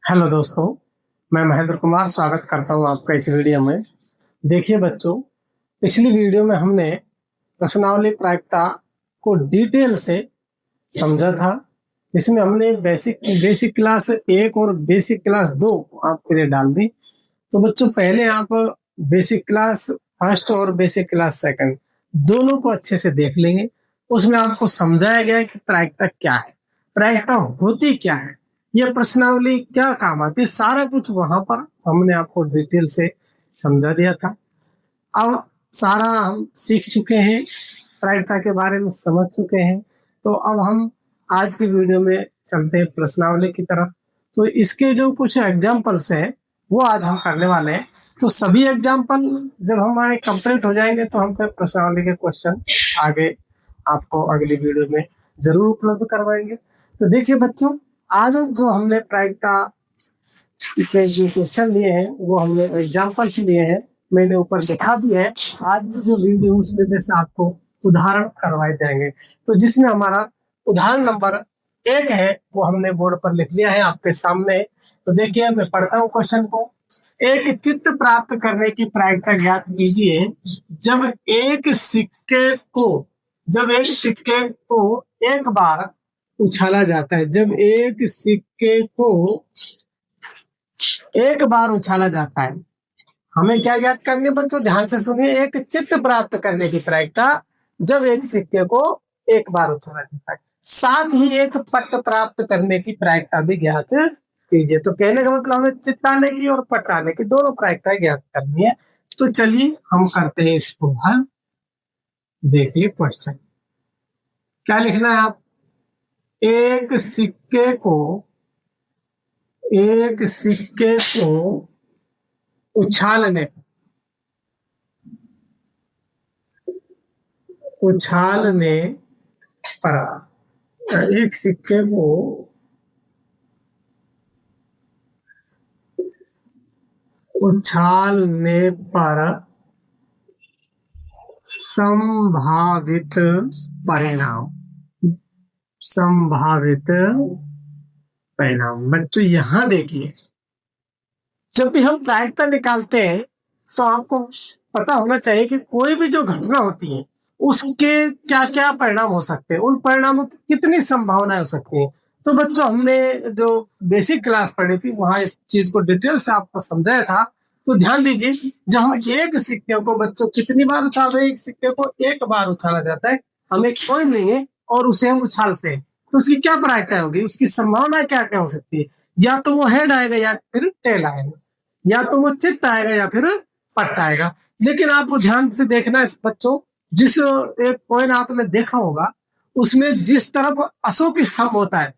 Hello दोस्तों, मैं महेंद्र कुमार स्वागत करता हूं आपका इस वीडियो में। देखिए बच्चों, पिछली वीडियो में हमने प्रश्नावली प्रायिकता को डिटेल से समझा था। इसमें हमने बेसिक बेसिक क्लास 1 और बेसिक क्लास 2 आपके लिए डाल दी। तो बच्चों, पहले आप बेसिक क्लास फर्स्ट और बेसिक क्लास सेकंड दोनों को अच्छे से देख लेंगे। उसमें आपको समझाया गया है कि प्रायिकता क्या है, प्रायिकता होती क्या है, यह प्रश्नावली क्या काम आती है, सारा कुछ वहां पर हमने आपको डिटेल से समझा दिया था। अब सारा हम सीख चुके हैं, प्रायिकता के बारे में समझ चुके हैं। तो अब हम आज की वीडियो में चलते हैं प्रश्नावली की तरफ। तो इसके जो कुछ एग्जाम्पल्स हैं वो आज हम करने वाले हैं। तो सभी एग्जाम्पल जब हमारे कंप्लीट हो जाएंगे तो हम फिर प्रश्नावली के क्वेश्चन आगे आपको अगली वीडियो में जरूर उपलब्ध करवाएंगे। तो देखिए बच्चों, आज जो हमने प्रायिकता इसमें जो क्वेश्चन लिए हैं वो हमने एग्जाम्पल्स लिए हैं, मैंने ऊपर दिखा दिया है। आज की जो वीडियो उसमें से आपको उदाहरण करवाए जाएंगे। तो जिसमें हमारा उदाहरण नंबर 1 है वो हमने बोर्ड पर लिख लिया है आपके सामने। तो देखिए, मैं पढ़ता हूँ क्वेश्चन को। एक चित्त प्राप्त करने की प्रायिकता ज्ञात कीजिए जब एक सिक्के को जब एक सिक्के को एक बार उछाला जाता है। जब एक सिक्के को एक बार उछाला जाता है, हमें क्या ज्ञात करनी है बच्चों, ध्यान से सुनिए। एक चित्त प्राप्त करने की प्रायिकता जब एक सिक्के को एक बार उछाला जाता है, साथ ही एक पट प्राप्त करने की प्रायिकता भी ज्ञात कीजिए। तो कहने का मतलब हमें चित्ताने की और पटाने की दोनों प्रायिकताएं ज्ञात करनी है। तो चलिए हम करते हैं इसको हल। देखिए क्वेश्चन क्या लिखना है आप। एक सिक्के को उछालने उछालने पर एक सिक्के को उछालने पर संभावित परिणाम संभावित परिणाम बच्चों यहाँ देखिए, जब भी हम प्रायिकता निकालते हैं तो आपको पता होना चाहिए कि कोई भी जो घटना होती है उसके क्या क्या परिणाम हो सकते हैं, उन परिणामों की कितनी संभावनाएं हो सकती हैं। तो बच्चों, हमने जो बेसिक क्लास पढ़ी थी वहां इस चीज को डिटेल से आपको समझाया था। तो ध्यान दीजिए, जब हम एक सिक्के को बच्चों कितनी बार उछाल रहे हैं, एक सिक्के को एक बार उछाला जाता है, हम एक कॉइन लेंगे और उसे हम उछालते हैं, तो उसकी क्या प्रायिकता होगी, उसकी संभावना क्या क्या हो सकती है। या तो वो हेड आएगा या फिर टेल आएगा, या तो वो चित्त आएगा या फिर पट आएगा। लेकिन आपको ध्यान से देखना है बच्चों, जिस एक कॉइन आपने देखा होगा उसमें जिस तरफ अशोक स्तंभ होता है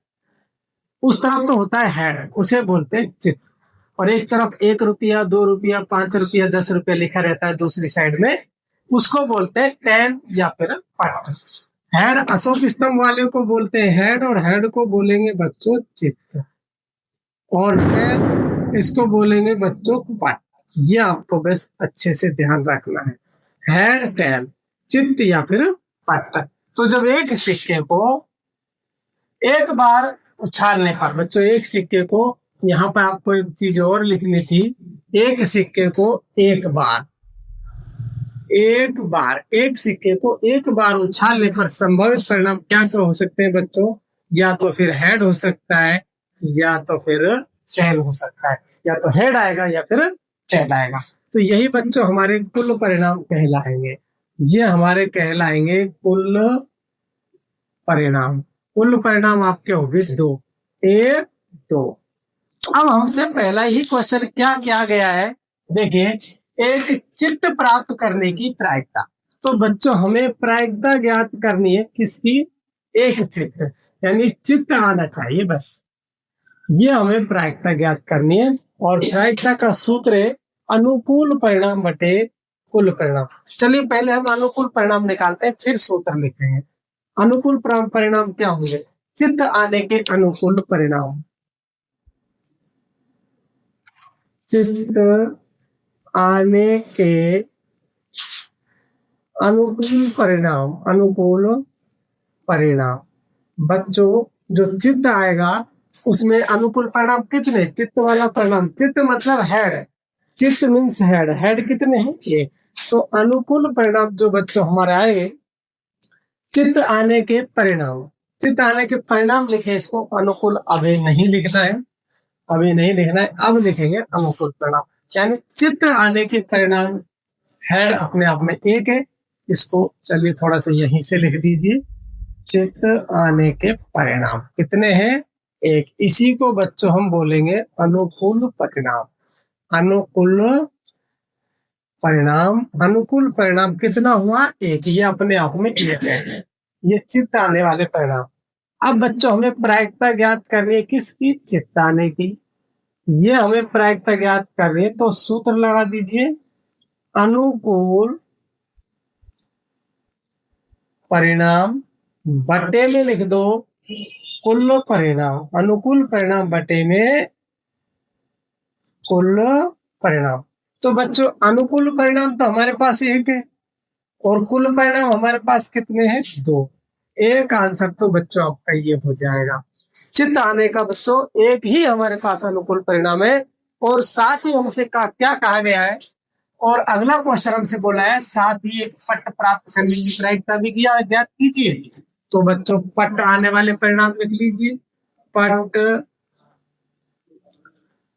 उस तरफ तो होता है हेड, उसे बोलते हैं चित्त। और एक तरफ 1 रुपया, 2 रुपया, 5 रुपया, 10 रुपया लिखा रहता है दूसरी साइड में, उसको बोलते हैं टेन या फिर पट। हेड अशोक स्तंभ वाले को बोलते हैं हेड, और हेड को बोलेंगे बच्चों चित्त, और टेल इसको बोलेंगे बच्चों पट। ये आपको बस अच्छे से ध्यान रखना है, हेड टेल चित्त या फिर पट। तो जब एक सिक्के को एक बार उछालने पर बच्चों, एक सिक्के को, यहाँ पर आपको एक चीज और लिखनी थी, एक सिक्के को एक सिक्के को एक बार उछालने पर संभावित परिणाम क्या क्या हो सकते हैं बच्चों। या तो फिर हेड हो सकता है या तो फिर टेल हो सकता है, या तो हेड आएगा या फिर टेल आएगा। तो यही बच्चों हमारे कुल परिणाम कहलाएंगे। ये हमारे कहलाएंगे कुल परिणाम आपके होंगे 2, 1, 2। अब हमसे पहला ही क्वेश्चन क्या किया गया है, देखिए, एक चित्त प्राप्त करने की प्रायिकता। तो बच्चों, हमें प्रायिकता ज्ञात करनी है किसकी, एक चित्त, यानी चित्त आना चाहिए बस। ये हमें प्रायिकता ज्ञात करनी है, और प्रायिकता का सूत्र है अनुकूल परिणाम बटे कुल परिणाम। चलिए पहले हम अनुकूल परिणाम निकालते हैं, फिर सूत्र लिखेंगे। अनुकूल परिणाम क्या होंगे, चित्त आने के अनुकूल परिणाम। चित्त आने के अनुकूल परिणाम बच्चों, जो चित्त आएगा उसमें अनुकूल परिणाम कितने, चित्त वाला परिणाम, चित्त मतलब हेड, चित्त मीन्स हेड, हेड कितने हैं, एक। तो अनुकूल परिणाम जो बच्चों हमारे आए, चित्त आने के परिणाम, चित्त आने के परिणाम लिखे इसको, अनुकूल अभी नहीं लिखना है, अभी नहीं लिखना है, अब लिखेंगे अनुकूल परिणाम। यानी चित्त आने के परिणाम, हेड अपने आप में एक है, इसको चलिए थोड़ा सा यहीं से लिख दीजिए। चित्त आने के परिणाम कितने हैं, एक। इसी को बच्चों हम बोलेंगे अनुकूल परिणाम। अनुकूल परिणाम, अनुकूल परिणाम कितना हुआ, एक। ये अपने आप में एक है, ये चित्त आने वाले परिणाम। अब बच्चों हमें प्रायिकता ज्ञात करनी है, किसकी, चित्त आने की। ये हमें प्रायिकता ज्ञात करनी है, तो सूत्र लगा दीजिए, अनुकूल परिणाम बटे में लिख दो कुल परिणाम, अनुकूल परिणाम बटे में कुल परिणाम। तो बच्चों अनुकूल परिणाम तो हमारे पास एक है, और कुल परिणाम हमारे पास कितने हैं, दो। एक आंसर तो बच्चों आपका ये हो जाएगा। चित्त आने का बच्चों एक ही हमारे पास अनुकूल परिणाम है, और साथ ही हमसे क्या कहा गया है, और अगला क्वेश्चन हमसे बोला है साथ ही एक पट प्राप्त करने की प्रायिकता भी किया ज्ञात कीजिए। तो बच्चों पट आने वाले परिणाम लिख लीजिए, पट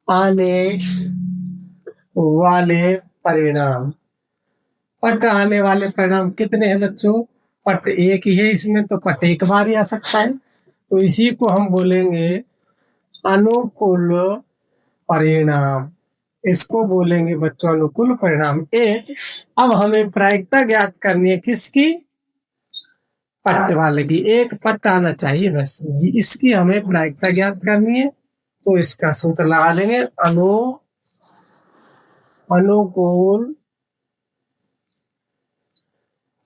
आने वाले परिणाम, पट आने वाले परिणाम कितने हैं बच्चों, पट एक ही है इसमें, तो पट एक बार ही आ सकता है, तो इसी को हम बोलेंगे अनुकूल परिणाम, इसको बोलेंगे बच्चों अनुकूल परिणाम एक। अब हमें प्रायिकता ज्ञात करनी है, किसकी, पट वाले की, एक पट आना चाहिए बस, इसकी हमें प्रायिकता ज्ञात करनी है। तो इसका सूत्र लगा लेंगे, अनुकूल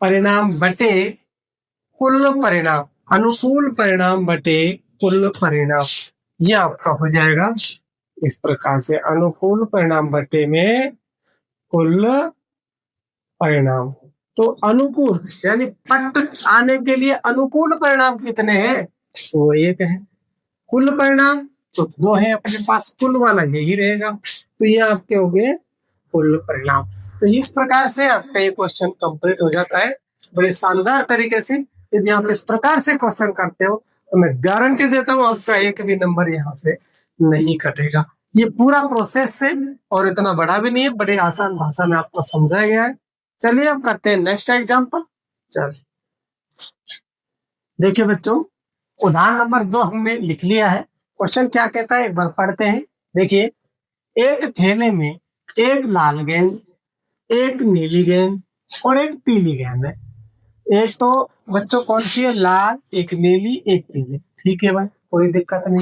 परिणाम बटे कुल परिणाम, अनुकूल परिणाम बटे कुल परिणाम, यह आपका हो जाएगा इस प्रकार से, अनुकूल परिणाम बटे में कुल परिणाम। तो अनुकूल यानी पट आने के लिए अनुकूल परिणाम कितने हैं, तो एक है। कुल परिणाम तो दो है अपने पास, कुल वाला यही रहेगा, तो ये आपके हो गए कुल परिणाम। तो इस प्रकार से आपका ये क्वेश्चन कंप्लीट हो जाता है बड़े शानदार तरीके से। यदि आप इस प्रकार से क्वेश्चन करते हो तो मैं गारंटी देता हूँ आपका एक भी नंबर यहाँ से नहीं कटेगा। ये पूरा प्रोसेस से, और इतना बड़ा भी नहीं है, बड़े आसान भाषा में आपको समझाया गया है। चलिए अब करते हैं नेक्स्ट एग्जाम्पल। चल देखिए बच्चों, उदाहरण नंबर 2 हमने लिख लिया है। क्वेश्चन क्या कहता है एक बार पढ़ते हैं। देखिए, एक थैले में एक लाल गेंद, एक नीली गेंद और एक पीली गेंद है। एक तो बच्चों कौन सी है, लाल, एक नीली, एक पीली, ठीक है भाई, कोई दिक्कत नहीं।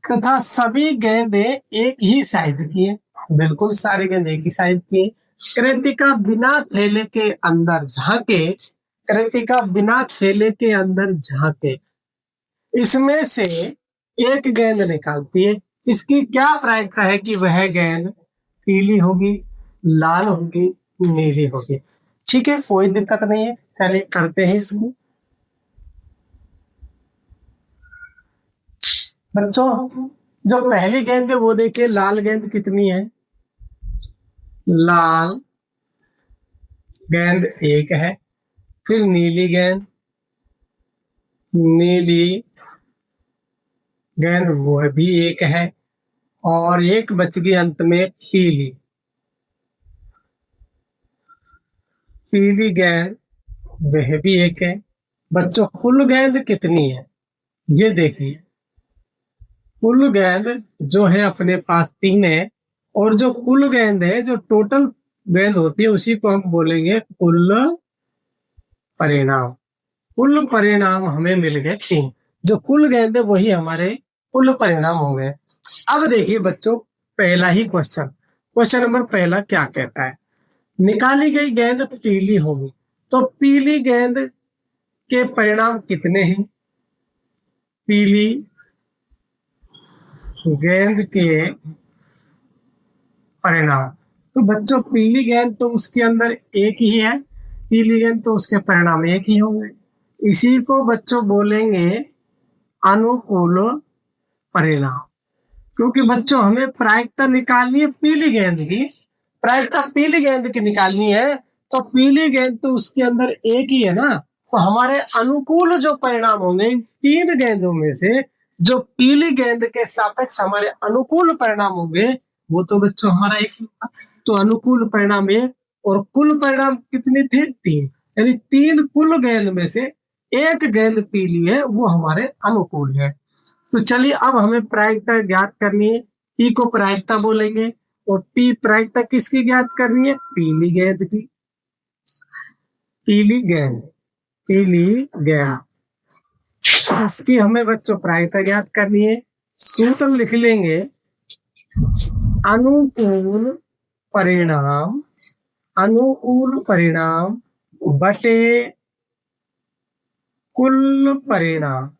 तथा सभी गेंदे एक ही साइज की है, बिल्कुल सारी गेंद एक ही साइज की है। कृतिका बिना थैले के अंदर झांके, कृतिका बिना थैले के अंदर झांके, इसमें से एक गेंद निकालती है। इसकी क्या प्रायिकता है कि वह गेंद पीली होगी, लाल होगी, नीली होगी। ठीक है, कोई दिक्कत नहीं है, चलिए करते हैं इसको। बच्चों जो पहली गेंद है वो देखिए, लाल गेंद कितनी है, लाल गेंद एक है। फिर नीली गेंद, नीली गेंद वो भी एक है, और एक बच गई अंत में पीली, पीली गेंद वह भी एक है। बच्चों कुल गेंद कितनी है, ये देखिए, कुल गेंद जो है अपने पास 3 है, और जो कुल गेंद है, जो टोटल गेंद होती है, उसी को हम बोलेंगे कुल परिणाम। कुल परिणाम हमें मिल गए 3, जो कुल गेंद है वही हमारे कुल परिणाम हो गए। अब देखिए बच्चों, पहला ही क्वेश्चन, क्वेश्चन नंबर पहला क्या कहता है, निकाली गई गेंद पीली होगी, तो पीली गेंद के परिणाम कितने हैं, पीली गेंद के परिणाम। तो बच्चों पीली गेंद तो उसके अंदर एक ही है, पीली गेंद तो उसके परिणाम एक ही होंगे। इसी को बच्चों बोलेंगे अनुकूल परिणाम। क्योंकि बच्चों हमें प्रायिकता निकालनी है पीली गेंद की, प्रायिकता पीली गेंद की निकालनी है, तो पीली गेंद तो उसके अंदर एक ही है ना, तो हमारे अनुकूल जो परिणाम होंगे इन तीन गेंदों में से जो पीली गेंद के सापेक्ष हमारे अनुकूल परिणाम होंगे वो तो बच्चों हमारा एक ही होगा। तो अनुकूल परिणाम एक और कुल परिणाम कितने थे? तीन, यानी तीन कुल गेंद में से एक गेंद पीली है, वो हमारे अनुकूल है। तो चलिए अब हमें प्रायिकता ज्ञात करनी है। पी को प्रायिकता बोलेंगे और पी प्रायिकता किसकी ज्ञात करनी है? पीली गेंद की। पीली गेंद, पीली गेंद, इसकी हमें बच्चों प्रायिकता ज्ञात करनी है। सूत्र लिख लेंगे, अनुकूल परिणाम, अनुकूल परिणाम बटे कुल परिणाम।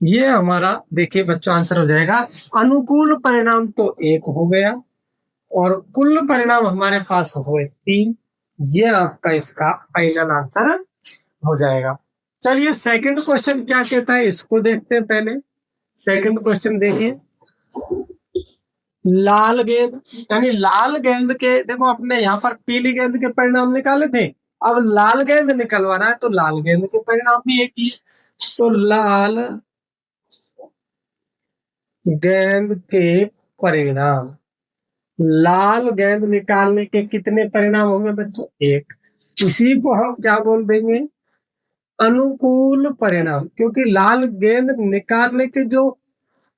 ये हमारा देखिए बच्चों आंसर हो जाएगा। अनुकूल परिणाम तो एक हो गया और कुल परिणाम हमारे पास हुए तीन। ये आपका इसका फाइनल आंसर हो जाएगा। चलिए सेकंड क्वेश्चन क्या कहता है इसको देखते हैं। पहले सेकंड क्वेश्चन देखिए, लाल गेंद, यानी लाल गेंद के, देखो अपने यहाँ पर पीली गेंद के परिणाम निकाले थे, अब लाल गेंद निकलवाना है तो लाल गेंद के परिणाम भी एक ही। तो लाल गेंद के परिणाम, लाल गेंद निकालने के कितने परिणाम होंगे बच्चों? एक। इसी को हम क्या बोल देंगे? अनुकूल परिणाम, क्योंकि लाल गेंद निकालने के जो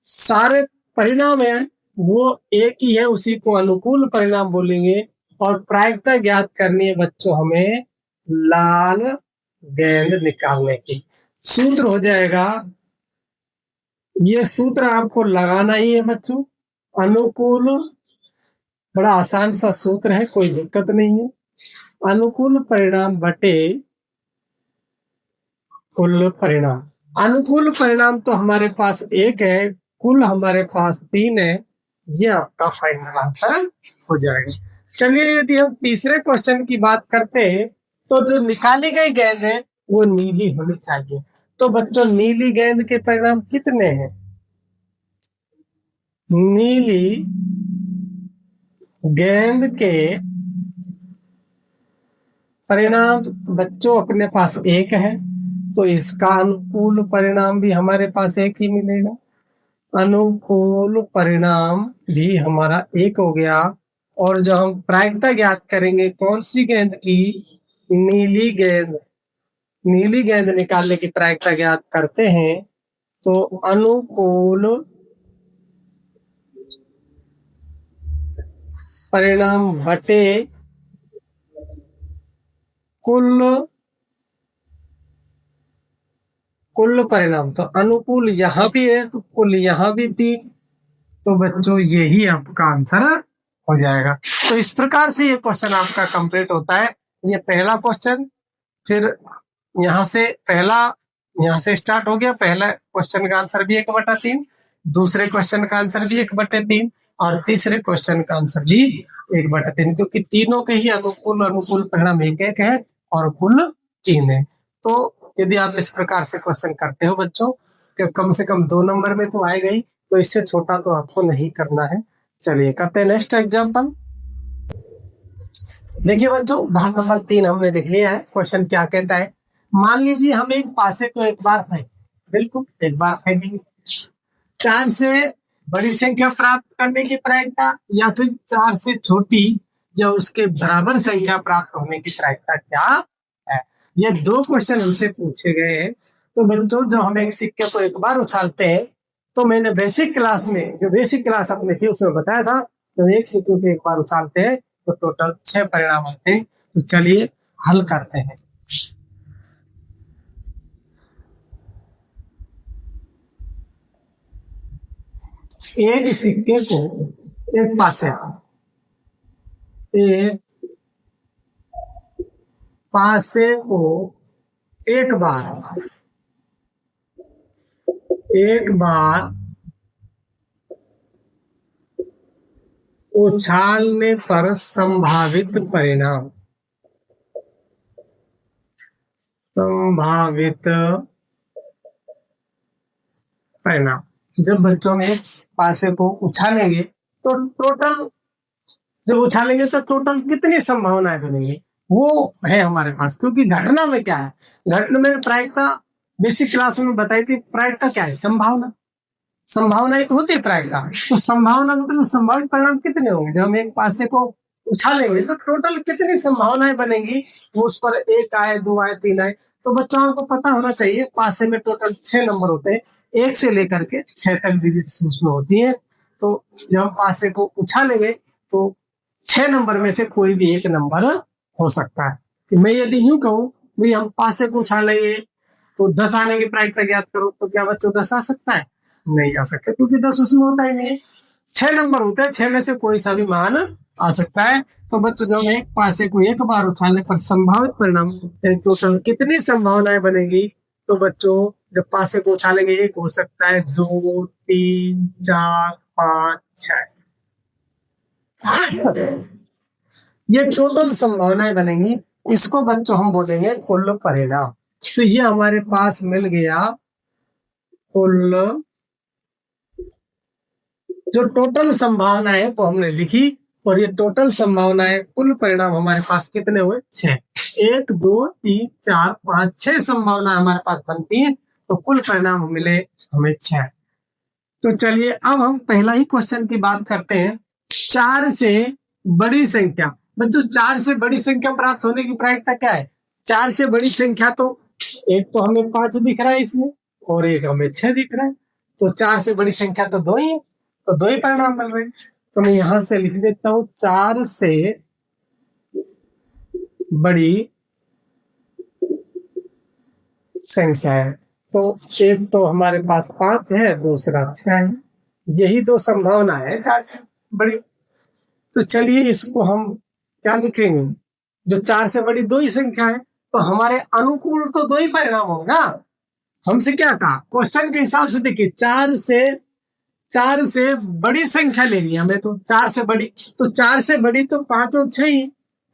सारे परिणाम है वो एक ही है, उसी को अनुकूल परिणाम बोलेंगे। और प्रायिकता ज्ञात करनी है बच्चों हमें लाल गेंद निकालने की। सूत्र हो जाएगा, ये सूत्र आपको लगाना ही है बच्चों, अनुकूल, बड़ा आसान सा सूत्र है, कोई दिक्कत नहीं है। अनुकूल परिणाम बटे कुल परिणाम। अनुकूल परिणाम तो हमारे पास एक है, कुल हमारे पास तीन है। ये आपका फाइनल आंसर हो जाएगा। चलिए यदि हम तीसरे क्वेश्चन की बात करते हैं तो जो निकाली गई गेंद है वो नीली होनी चाहिए। तो बच्चों नीली गेंद के परिणाम कितने हैं? नीली गेंद के परिणाम बच्चों अपने पास एक है, तो इसका अनुकूल परिणाम भी हमारे पास एक ही मिलेगा। अनुकूल परिणाम भी हमारा एक हो गया। और जो हम प्रायिकता ज्ञात करेंगे कौन सी गेंद की? नीली गेंद, नीली गेंद निकालने की प्रायिकता ज्ञात करते हैं तो अनुकूल परिणाम बटे कुल परिणाम। तो अनुकूल यहाँ भी है तो कुल यहाँ भी तीन, तो बच्चों यही आपका आंसर हो जाएगा। तो इस प्रकार से ये क्वेश्चन आपका कंप्लीट होता है। ये पहला क्वेश्चन, फिर यहाँ से पहला, यहाँ से स्टार्ट हो गया। पहला क्वेश्चन का आंसर भी 1/3, दूसरे क्वेश्चन का आंसर भी 1/3 और तीसरे क्वेश्चन का आंसर भी 1/3, क्योंकि तीनों के ही अनुकूल अनुकूल परिणाम एक एक है और कुल तीन है। तो यदि आप इस प्रकार से क्वेश्चन करते हो बच्चों, तो कम से कम 2 नंबर में तो आएगा ही, तो इससे छोटा तो आपको नहीं करना है। चलिए करते हैं नेक्स्ट एग्जाम्पल। देखिए बच्चों भाग नंबर 3 हमने लिख लिया है। क्वेश्चन क्या कहता है, मान लीजिए हम एक पासे को एक बार फेंक, बिल्कुल एक बार फेंकेंगे, 4 से बड़ी संख्या प्राप्त करने की प्रायिकता या फिर 4 से छोटी या उसके बराबर संख्या प्राप्त होने की प्रायिकता क्या है? ये 2 क्वेश्चन हमसे पूछे गए हैं। तो बच्चों जब हम एक सिक्के को एक बार उछालते हैं, तो मैंने बेसिक क्लास में, जो बेसिक क्लास अपने थी उसमें बताया था, तो एक सिक्के को एक बार उछालते हैं तो टोटल 6 परिणाम आते हैं। तो चलिए हल करते हैं। एक सिक्के को एक पासे, एक पासे को एक बार उछालने पर संभावित परिणाम, संभावित परिणाम। जब बच्चों में एक पासे को उछालेंगे तो टोटल, जब उछालेंगे तो टोटल कितनी संभावनाएं बनेंगी, वो है हमारे पास। क्योंकि घटना में क्या है, घटना में प्रायिकता बेसिक क्लास में बताई थी, प्रायिकता क्या है, संभावना। संभावना एक होती है प्रायिकता। तो संभावना मतलब संभावित परिणाम कितने होंगे, जब हम एक पासे को उछालेंगे तो टोटल कितनी संभावनाएं बनेंगी, वो उस पर एक आए, दो आए, तीन आए। तो बच्चों को पता होना चाहिए पासे में टोटल 6 नंबर होते हैं, 1 से लेकर के 6 तक डिजिट्स उसमें होती है। तो जब हम पासे को उछालेंगे तो 6 नंबर में से कोई भी एक नंबर हो सकता है। कि मैं यदि यूं कहूं भाई हम पासे को उछालेंगे तो 10 आने की प्रायिकता ज्ञात करो, तो क्या बच्चों 10 आ सकता है? नहीं आ सकता, क्योंकि 10 उसमें होता ही नहीं है। 6 नंबर होते हैं, 6 में से कोई सा भी मान आ सकता है। तो बच्चों जब एक पासे को एक बार उछालने पर संभावित परिणाम टोटल कितनी संभावनाएं बनेगी, तो बच्चों जब पासे को उछालेंगे एक हो सकता है, 2, 3, 4, 5, 6, ये टोटल संभावनाएं बनेंगी। इसको बच्चों हम बोलेंगे कुल परिणाम। तो ये हमारे पास मिल गया कुल, जो टोटल संभावना है वो हमने लिखी, और ये टोटल संभावनाएं कुल परिणाम हमारे पास कितने हुए, 6। 1, 2, 3, 4, 5, 6 संभावना हमारे पास बनती है, तो कुल परिणाम मिले हमें 6। तो चलिए अब हम पहला ही क्वेश्चन की बात करते हैं। 4 से बड़ी संख्या, बच्चों 4 से बड़ी संख्या प्राप्त होने की प्रायिकता क्या है? 4 से बड़ी संख्या तो एक तो हमें 5 दिख रहा है इसमें, और एक हमें 6 दिख रहा है। तो 4 से बड़ी संख्या तो 2 ही है, तो 2 ही परिणाम मिल रहे हैं। तो मैं यहां से लिख देता हूं 4 से बड़ी संख्या है। तो एक तो हमारे पास 5 है, दूसरा 6 है, यही दो संभावना है 4 से बड़ी। तो चलिए इसको हम क्या लिखेंगे, जो 4 से बड़ी 2 ही संख्या है, तो हमारे अनुकूल तो 2 ही परिणाम होगा। हमसे क्या कहा क्वेश्चन के हिसाब से, देखिए 4 से बड़ी संख्या लेनी है हमें, तो 4 से बड़ी, तो 4 से बड़ी तो 5 और 6 ही।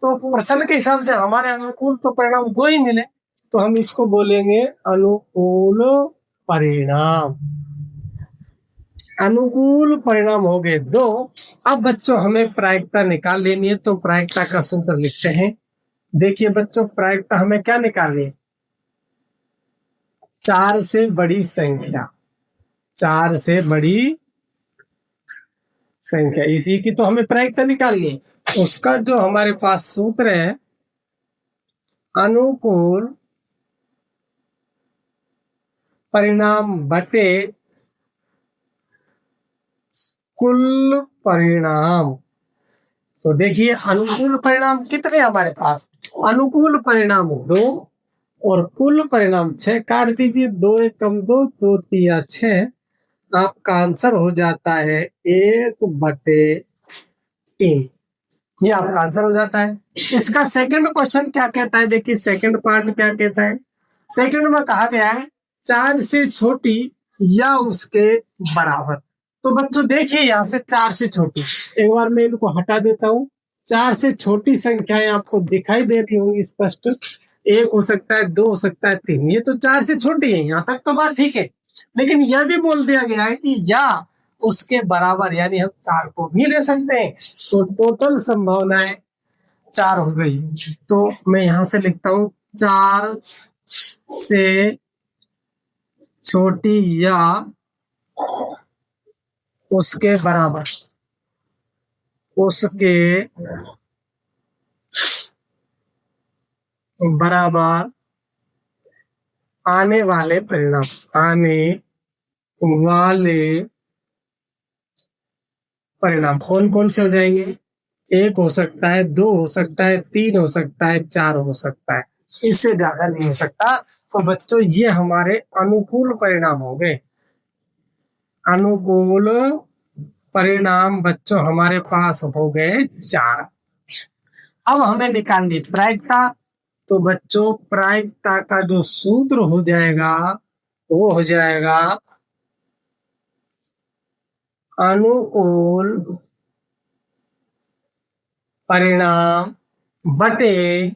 तो प्रश्न के हिसाब से हमारे अनुकूल तो परिणाम 2 ही मिले, तो हम इसको बोलेंगे अनुकूल परिणाम। अनुकूल परिणाम हो गए 2। अब बच्चों हमें प्रायिकता निकाल लेनी है, तो प्रायिकता का सूत्र लिखते हैं। देखिए बच्चों प्रायिकता हमें क्या निकालनी है, 4 से बड़ी संख्या, 4 से बड़ी संख्या, इसी की तो हमें प्रायिकता निकालनी है। उसका जो हमारे पास सूत्र है, अनुकूल परिणाम बटे कुल परिणाम। तो देखिए अनुकूल परिणाम कितने हमारे पास, अनुकूल परिणाम 2 और कुल परिणाम 6। काट दीजिए, 2 एकम 2, 2 तिया 6, आपका आंसर हो जाता है 1/3। ये आपका आंसर हो जाता है। इसका सेकंड क्वेश्चन क्या कहता है, देखिए सेकंड पार्ट क्या कहता है। सेकंड में कहा गया है 4 से छोटी या उसके बराबर। तो बच्चों देखिए यहाँ से 4 से छोटी, एक बार मैं इनको हटा देता हूँ। 4 से छोटी संख्याएं आपको दिखाई दे रही होंगी स्पष्ट, 1 हो सकता है, 2 हो सकता है, 3, ये तो 4 से छोटी है, यहाँ तक तो बात ठीक है। लेकिन यह भी बोल दिया गया है कि या उसके बराबर, यानी हम 4 को भी ले सकते हैं। तो टोटल संभावनाएं 4 हो गई। तो मैं यहां से लिखता हूं 4 से छोटी या उसके बराबर, उसके बराबर आने वाले परिणाम, आने वाले परिणाम कौन कौन से हो जाएंगे, 1 हो सकता है, 2 हो सकता है, 3 हो सकता है, 4 हो सकता है, इससे ज्यादा नहीं हो सकता। तो बच्चों ये हमारे अनुकूल परिणाम हो गए। अनुकूल परिणाम बच्चों हमारे पास हो गए 4। अब हमें निकालनी प्रायिकता। तो बच्चों प्रायिकता का जो सूत्र हो जाएगा वो हो जाएगा अनुकूल परिणाम बटे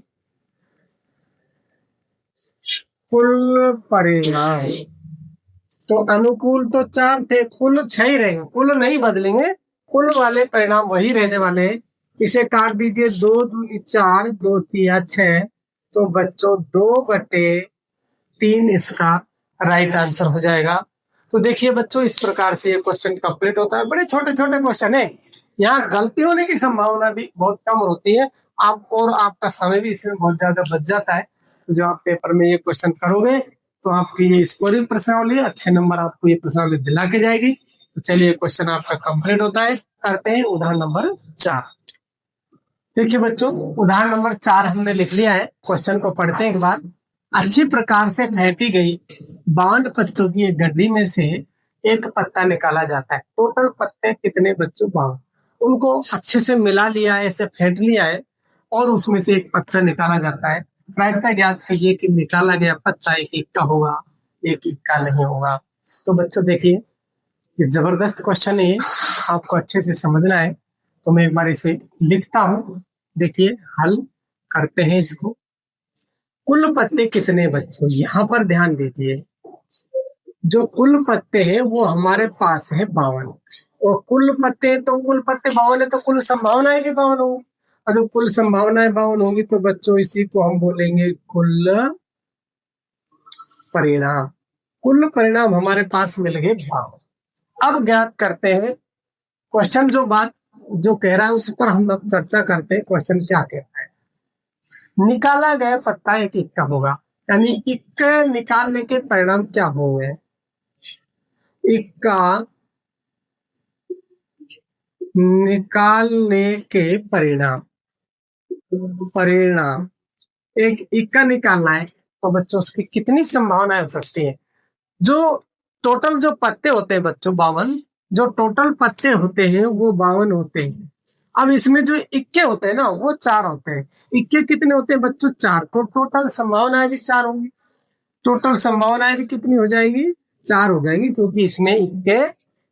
कुल परिणाम। तो अनुकूल तो 4 थे, कुल 6 ही रहेंगे, कुल नहीं बदलेंगे, कुल वाले परिणाम वही रहने वाले हैं। इसे काट दीजिए, 2 दूनी 4, 2 तिया 6, तो बच्चों 2/3 इसका राइट आंसर हो जाएगा। तो देखिए बच्चों, इस प्रकार से ये क्वेश्चन कंप्लीट होता है। बड़े छोटे छोटे क्वेश्चन है, यहाँ गलती होने की संभावना भी बहुत कम होती है, आप और आपका समय भी इसमें बहुत ज्यादा बच जाता है। तो जो आप पेपर में ये क्वेश्चन करोगे तो आपकी ये स्कोरिंग प्रश्नावली, अच्छे नंबर आपको ये प्रश्नावली दिला के जाएगी। तो चलिए क्वेश्चन आपका कंप्लीट होता है, करते हैं उदाहरण नंबर 4। देखिए बच्चों, उदाहरण नंबर 4 हमने लिख लिया है। क्वेश्चन को पढ़ते हैं एक बार। अच्छी प्रकार से फेंटी गई 52 पत्तों की एक गड्डी में से एक पत्ता निकाला जाता है। टोटल पत्ते कितने बच्चों? 52। उनको अच्छे से मिला लिया है, ऐसे फेंट लिया है, और उसमें से एक पत्ता निकाला जाता है। प्रायिकता ज्ञात कीजिए कि निकाला गया पत्ता एक इक्का होगा, एक इक्का नहीं होगा। तो बच्चों देखिए, ये जबरदस्त क्वेश्चन है, आपको अच्छे से समझना है। तो मैं एक बार इसे लिखता हूँ, देखिए हल करते हैं इसको। कुल पत्ते कितने बच्चों? यहाँ पर ध्यान दीजिए, जो कुल पत्ते हैं वो हमारे पास है 52, और कुल पत्ते, तो कुल पत्ते 52 है तो कुल संभावनाएं भी 52 होगी, और जब कुल संभावनाएं 52 होगी तो बच्चों इसी को हम बोलेंगे कुल परिणाम। कुल परिणाम हमारे पास मिल गए 52। अब ज्ञात करते हैं क्वेश्चन, जो बात जो कह रहा है उस पर हम अब चर्चा करते हैं। क्वेश्चन क्या कहता है? निकाला गया पत्ता एक इक्का होगा, यानी इक्का निकालने के परिणाम क्या होंगे? इक्का निकालने के परिणाम, परिणाम एक इक्का निकालना है तो बच्चों उसकी कितनी संभावनाएं हो सकती है? जो टोटल जो पत्ते होते हैं बच्चों 52, जो टोटल पत्ते होते हैं वो 52 होते हैं। अब इसमें जो इक्के होते हैं ना वो 4 होते हैं। इक्के कितने होते हैं बच्चों? 4। तो टोटल संभावनाएं भी 4 होंगी। टोटल संभावनाएं भी कितनी हो जाएगी? 4 हो जाएंगी, क्योंकि इसमें इक्के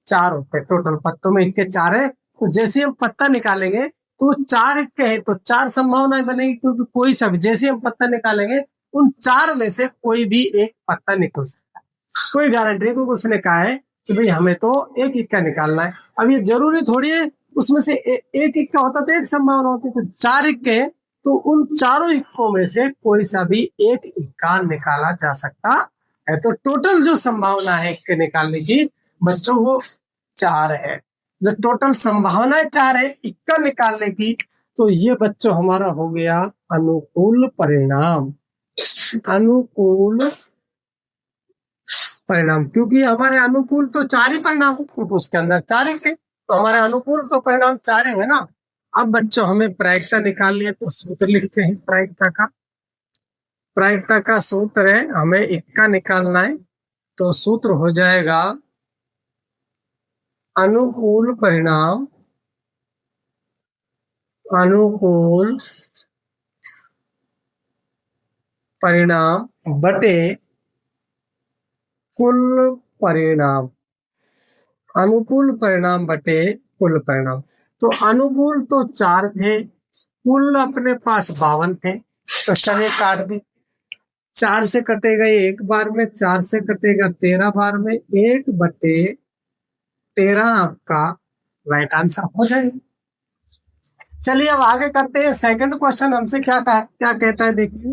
4 होते हैं। टोटल पत्तों में इक्के 4 है, तो जैसे हम पत्ता निकालेंगे तो 4 इक्के हैं तो 4 संभावनाएं बनेगी, क्योंकि कोई सा भी जैसे हम पत्ता निकालेंगे उन 4 में से कोई भी एक पत्ता निकल सकता है। कोई गारंटी नहीं, क्योंकि उसने कहा है कि भाई हमें तो एक इक्का निकालना है। अब ये जरूरी थोड़ी है उसमें से एक इक्का होता तो एक संभावना होती, तो 4 इक्के हैं तो उन चारों इक्कों में से कोई सा भी एक इक्का निकाला जा सकता है। तो टोटल जो संभावना है इक्के निकालने की बच्चों वो 4 है। जो टोटल संभावनाएं 4 है इक्का निकालने की, तो ये बच्चों हमारा हो गया अनुकूल परिणाम। अनुकूल परिणाम, क्योंकि हमारे अनुकूल तो 4 ही परिणाम, क्योंकि उसके अंदर 4 इक्के, तो हमारे अनुकूल तो परिणाम 4 है ना। अब बच्चों हमें प्रायिकता निकालनी है, तो सूत्र लिखते हैं प्रायिकता का। प्रायिकता का सूत्र है, हमें इक्का निकालना है, तो सूत्र हो जाएगा अनुकूल परिणाम, अनुकूल परिणाम बटे कुल परिणाम। अनुकूल परिणाम बटे कुल परिणाम। तो अनुकूल तो 4 थे, कुल अपने पास 52 थे, तो चलिए काट दी। 4 से कटेगा 1 बार में, 4 से कटेगा 13 बार में, 1/13 आपका राइट आंसर हो जाएगा। चलिए अब आगे करते हैं। सेकंड क्वेश्चन हमसे क्या कहता है, देखिए,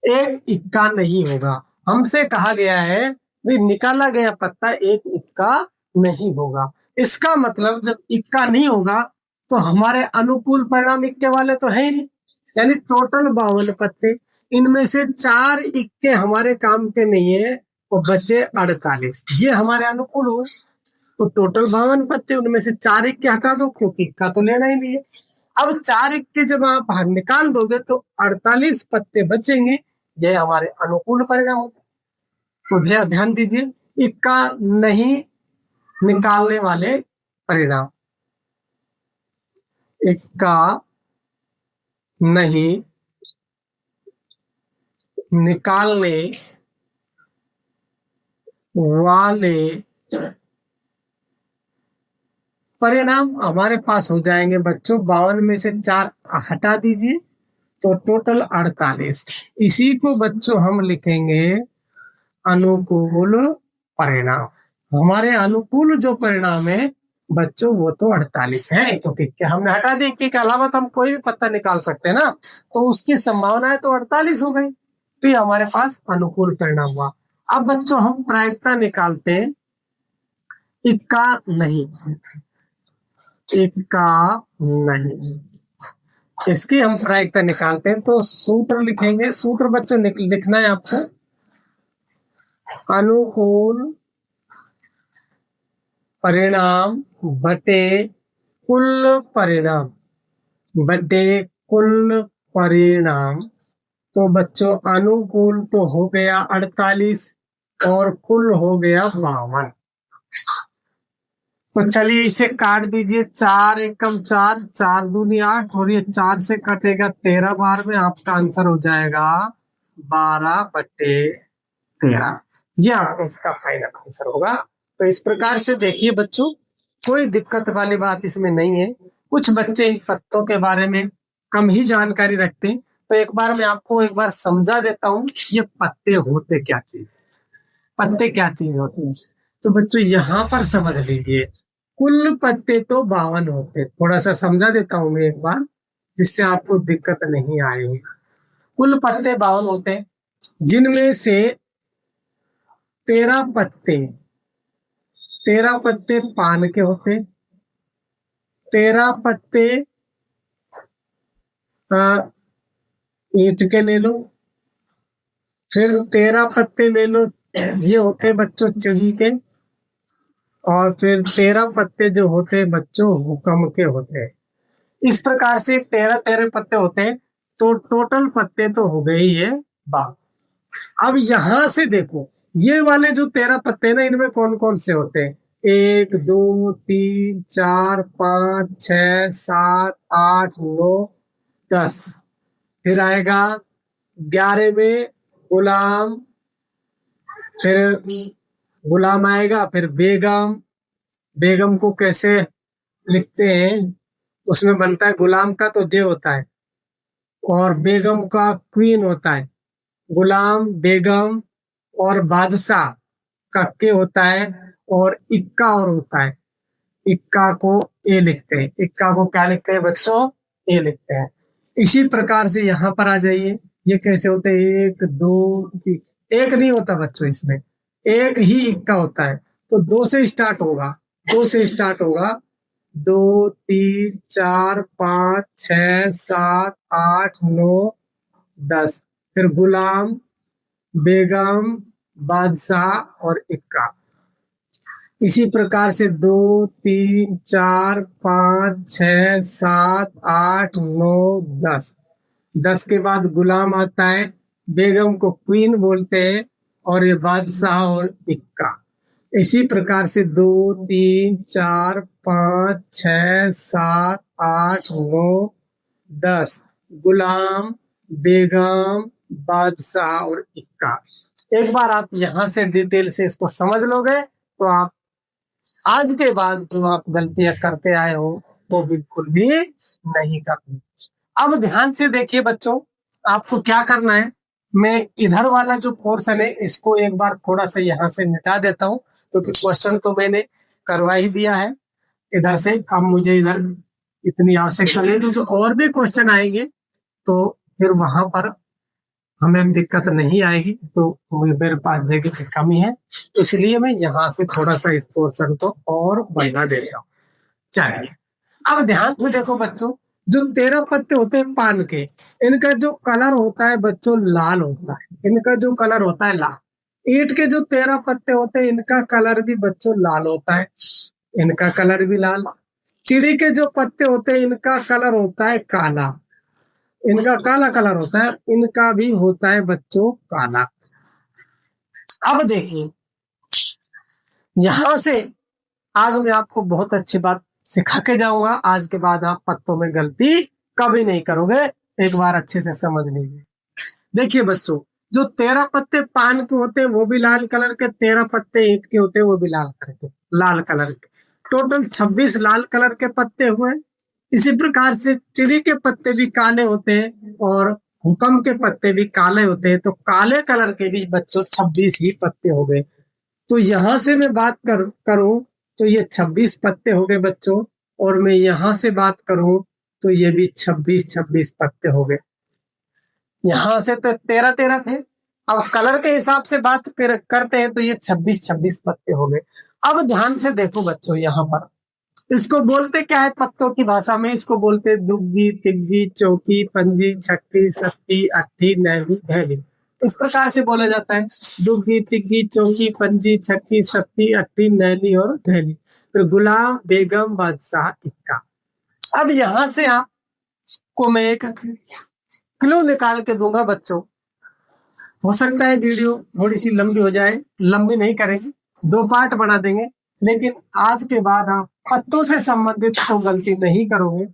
एक इक्का नहीं होगा। हमसे कहा गया है भी निकाला गया पत्ता एक इक्का नहीं होगा। इसका मतलब जब इक्का नहीं होगा तो हमारे अनुकूल परिणाम इक्के वाले तो है ही नहीं, यानी टोटल 52 पत्ते, इनमें से 4 इक्के हमारे काम के नहीं है, तो बचे 48, ये हमारे अनुकूल हो। तो टोटल 52 पत्ते, उनमें से 4 इक्के हटा दो, क्योंकि इक्का तो लेना ही नहीं है। अब 4 इक्के जब आप निकाल दोगे तो 48 पत्ते बचेंगे, ये हमारे अनुकूल परिणाम होते। तो ध्यान दीजिए, इक्का नहीं निकालने वाले परिणाम, इक्का नहीं निकालने वाले परिणाम हमारे पास हो जाएंगे बच्चों, 52 में से 4 हटा दीजिए तो टोटल 48। इसी को बच्चों हम लिखेंगे अनुकूल परिणाम। हमारे अनुकूल जो परिणाम है बच्चों वो तो 48 है, क्योंकि क्या हमने हटा दी कि के अलावा तो हम कोई भी पत्ता निकाल सकते हैं ना, तो उसकी संभावना है तो 48 हो गई, तो ये हमारे पास अनुकूल परिणाम हुआ। अब बच्चों हम प्रायिकता निकालते हैं, इक्का नहीं, इक्का नहीं, इसकी हम प्रायिकता निकालते हैं। तो सूत्र लिखेंगे, सूत्र बच्चों लिखना है आपको, अनुकूल परिणाम बटे कुल परिणाम, बटे कुल परिणाम। तो बच्चों अनुकूल तो हो गया 48 और कुल हो गया 52। तो चलिए इसे काट दीजिए, 4 एकम 4, 4 दूनी 8, और ये 4 से कटेगा 13 बार में, आपका आंसर हो जाएगा 12/13। ये आपका इसका फाइनल आंसर होगा। तो इस प्रकार से देखिए बच्चों, कोई दिक्कत वाली बात इसमें नहीं है। कुछ बच्चे इन पत्तों के बारे में कम ही जानकारी रखते हैं, तो एक बार मैं आपको एक बार समझा देता हूँ ये पत्ते होते क्या चीज, पत्ते क्या चीज होते हैं। तो बच्चों यहाँ पर समझ लीजिए, कुल पत्ते तो 52 होते, थोड़ा सा समझा देता हूँ मैं एक बार, जिससे आपको दिक्कत नहीं आएगी। कुल पत्ते 52 होते हैं, जिनमें से 13 पत्ते, 13 पत्ते पान के होते, 13 पत्ते ईंट के ले लो, फिर 13 पत्ते ले लो ये होते बच्चों चिड़ी के, और फिर 13 पत्ते जो होते बच्चों हुक्म के होते हैं। इस प्रकार से 13-13 पत्ते होते हैं, तो टोटल पत्ते तो हो गए ही है 52। अब यहां से देखो, ये वाले जो 13 पत्ते ना, इनमें कौन कौन से होते हैं, 1 2 3 4 5 6 7 8 9 10, फिर आएगा 11 में गुलाम, फिर गुलाम आएगा, फिर बेगम, बेगम को कैसे लिखते हैं, उसमें बनता है गुलाम का तो जे होता है, और बेगम का क्वीन होता है, गुलाम बेगम, और बादशाह का के होता है, और इक्का और होता है, इक्का को ए लिखते हैं, इक्का को क्या लिखते हैं बच्चों, ए लिखते हैं। इसी प्रकार से यहाँ पर आ जाइए, ये कैसे होते हैं, 1 2 3, एक नहीं होता बच्चों इसमें, एक ही इक्का होता है, तो 2 से स्टार्ट होगा, 2 से स्टार्ट होगा, 2 3 4 5 6 7 8 9 10, फिर गुलाम बेगम बादशाह और इक्का। इसी प्रकार से 2 3 4 5 6 7 8 9 10, 10 के बाद गुलाम आता है, बेगम को क्वीन बोलते हैं, और ये बादशाह और इक्का। इसी प्रकार से 2 3 4 5 6 7 8 9 10, गुलाम बेगम बादशाह और इक्का। एक बार आप यहाँ से डिटेल से इसको समझ लोगे, तो आप आज के बाद जो आप गलतियां करते आए हो वो बिल्कुल भी नहीं करनी। अब ध्यान से देखिए बच्चों, आपको क्या करना है, मैं इधर वाला जो पोर्शन है इसको एक बार थोड़ा सा यहाँ से मिटा देता हूँ, क्योंकि क्वेश्चन तो मैंने करवा ही दिया है इधर से। अब मुझे इधर इतनी आवश्यकता नहीं, क्योंकि और भी क्वेश्चन आएंगे तो फिर वहां पर हमें दिक्कत नहीं आएगी, तो मेरे पास जगह की कमी है, इसलिए मैं यहाँ से थोड़ा सा इस पोर्शन को और बढ़ा देता हूँ। चलिए अब ध्यान से देखो बच्चों, जो 13 पत्ते होते हैं पान के, इनका जो कलर होता है बच्चों लाल होता है, इनका जो कलर होता है लाल। ईंट के जो 13 पत्ते होते हैं इनका कलर भी बच्चों लाल होता है, इनका कलर भी लाल। चिड़ी के जो पत्ते होते हैं इनका कलर होता है काला, इनका काला कलर होता है, इनका भी होता है बच्चों काला। अब देखिए यहां से आज मैं आपको बहुत अच्छी बात सिखा के जाऊंगा, आज के बाद आप पत्तों में गलती कभी नहीं करोगे, एक बार अच्छे से समझ लीजिए। देखिए बच्चों, जो 13 पत्ते पान के होते हैं वो भी लाल कलर के, 13 पत्ते ईंट के होते हैं वो भी लाल कलर के, टोटल 26 लाल कलर के पत्ते हुए। इसी प्रकार से चिड़ी के पत्ते भी काले होते हैं और हुकम के पत्ते भी काले होते हैं, तो काले कलर के भी बच्चों 26 ही पत्ते हो गए। तो यहां से मैं बात करूं तो ये 26 पत्ते हो गए बच्चों, और मैं यहां से बात करूं तो ये भी 26 पत्ते हो गए। यहां से तो 13 थे, अब कलर के हिसाब से बात करते हैं तो ये 26 पत्ते हो गए। अब ध्यान से देखो बच्चों, यहाँ पर इसको बोलते क्या है पत्तों की भाषा में? इसको बोलते दुग्गी, तिग्गी, चौकी, पंजी, छक्की, सत्ती, अट्ठी, नैली, धैली। इस प्रकार से बोला जाता है, दुग्गी, तिग्गी, चौकी, पंजी, छक्की, सत्ती, अट्ठी, नैली और धैली। फिर गुलाम, बेगम, बादशाह, इक्का। अब यहाँ से आपको मैं एक क्लू निकाल के दूंगा बच्चों। हो सकता है वीडियो थोड़ी सी लंबी हो जाए, लंबी नहीं करेंगे, 2 पार्ट बना देंगे, लेकिन आज के बाद आप पत्तों से संबंधित तो गलती नहीं करोगे,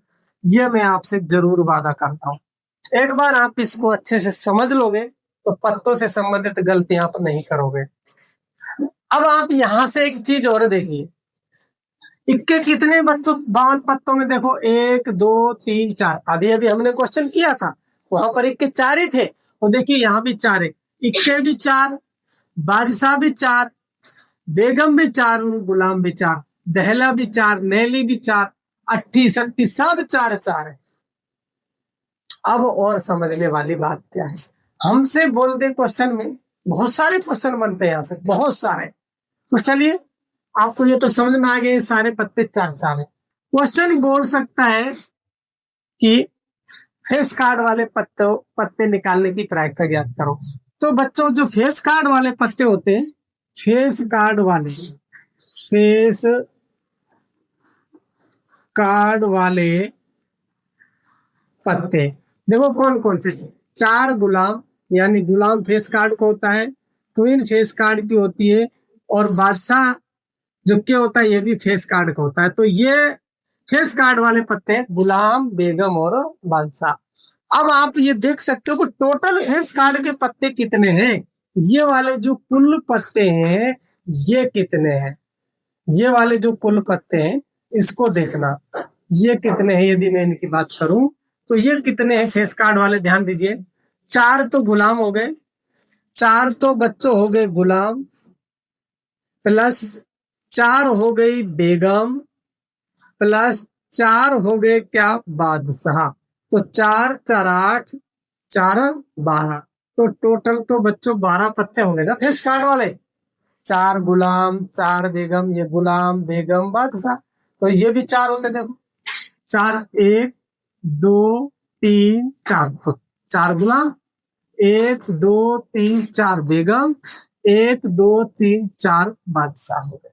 ये मैं आपसे जरूर वादा करता हूँ। एक बार आप इसको अच्छे से समझ लोगे तो पत्तों से संबंधित गलतियां आप नहीं करोगे। अब आप यहाँ से एक चीज और देखिए, इक्के कितने बच्चों 52 पत्तों में देखो, 1 2 3 4। अभी अभी हमने क्वेश्चन किया था, वहां पर इक्के 4 ही थे, और देखिए यहाँ भी 4 है। इक्के भी 4, बादशाह भी 4, बेगम भी 4 और गुलाम भी 4, दहला भी 4, नैली भी 4, अट्ठी, सत्ती, सब 4 4 है। अब और समझने वाली बात क्या है, हमसे बोल दे क्वेश्चन में बहुत सारे क्वेश्चन बनते हैं यहाँ से, बहुत सारे। तो चलिए, आपको ये तो समझ में आ गए सारे पत्ते 4 4 है। क्वेश्चन बोल सकता है कि फेस कार्ड वाले पत्ते निकालने की प्रायिकता ज्ञात करो। तो बच्चों, जो फेस कार्ड वाले पत्ते होते हैं, फेस कार्ड वाले पत्ते देखो कौन कौन से। 4 गुलाम, यानी गुलाम फेस कार्ड को होता है, क्वीन फेस कार्ड की होती है, और बादशाह जो क्या होता है ये भी फेस कार्ड का होता है। तो ये फेस कार्ड वाले पत्ते गुलाम, बेगम और बादशाह। अब आप ये देख सकते हो कि टोटल फेस कार्ड के पत्ते कितने हैं, ये वाले जो कुल पत्ते हैं ये कितने हैं, ये वाले जो कुल पत्ते हैं इसको देखना, ये कितने हैं। यदि मैं इनकी बात करूं तो ये कितने हैं फेस कार्ड वाले, ध्यान दीजिए। 4 तो गुलाम हो गए, 4 तो बच्चों हो गए गुलाम, प्लस 4 हो गई बेगम, प्लस 4 हो गए क्या, बादशाह। तो 4 4 8, 4 12, तो टोटल तो बच्चों 12 पत्ते होंगे ना फेस कार्ड वाले। 4 गुलाम, 4 बेगम, ये गुलाम, बेगम, बादशाह, तो ये भी 4 होते। देखो 4 1 2 3 4, तो 4 गुलाम, 1 2 3 4 बेगम, 1 2 3 4 बादशाह हो गए।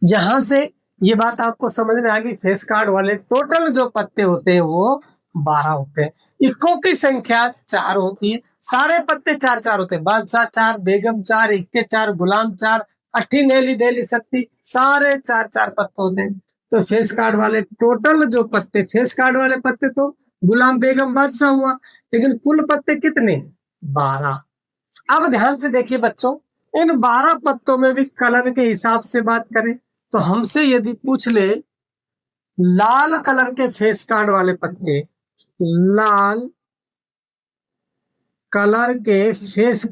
यहां से ये बात आपको समझ में आ गई, फेस कार्ड वाले टोटल जो पत्ते होते हैं वो 12 होते हैं। इक्कों की संख्या 4 होती है, सारे पत्ते 4 4 होते हैं। बादशाह 4, बेगम 4, इक्के 4, गुलाम 4, अट्ठी, नैली, देली, सत्ती, सारे 4 4 पत्ते होते हैं। तो फेस कार्ड वाले टोटल जो पत्ते, फेस कार्ड वाले पत्ते तो गुलाम, बेगम, बादशाह हुआ, लेकिन कुल पत्ते कितने, 12। अब ध्यान से देखिए बच्चों, इन 12 पत्तों में भी कलर के हिसाब से बात करें तो हमसे यदि पूछ ले लाल कलर के फेस कार्ड वाले पत्ते, लाल कलर के फेस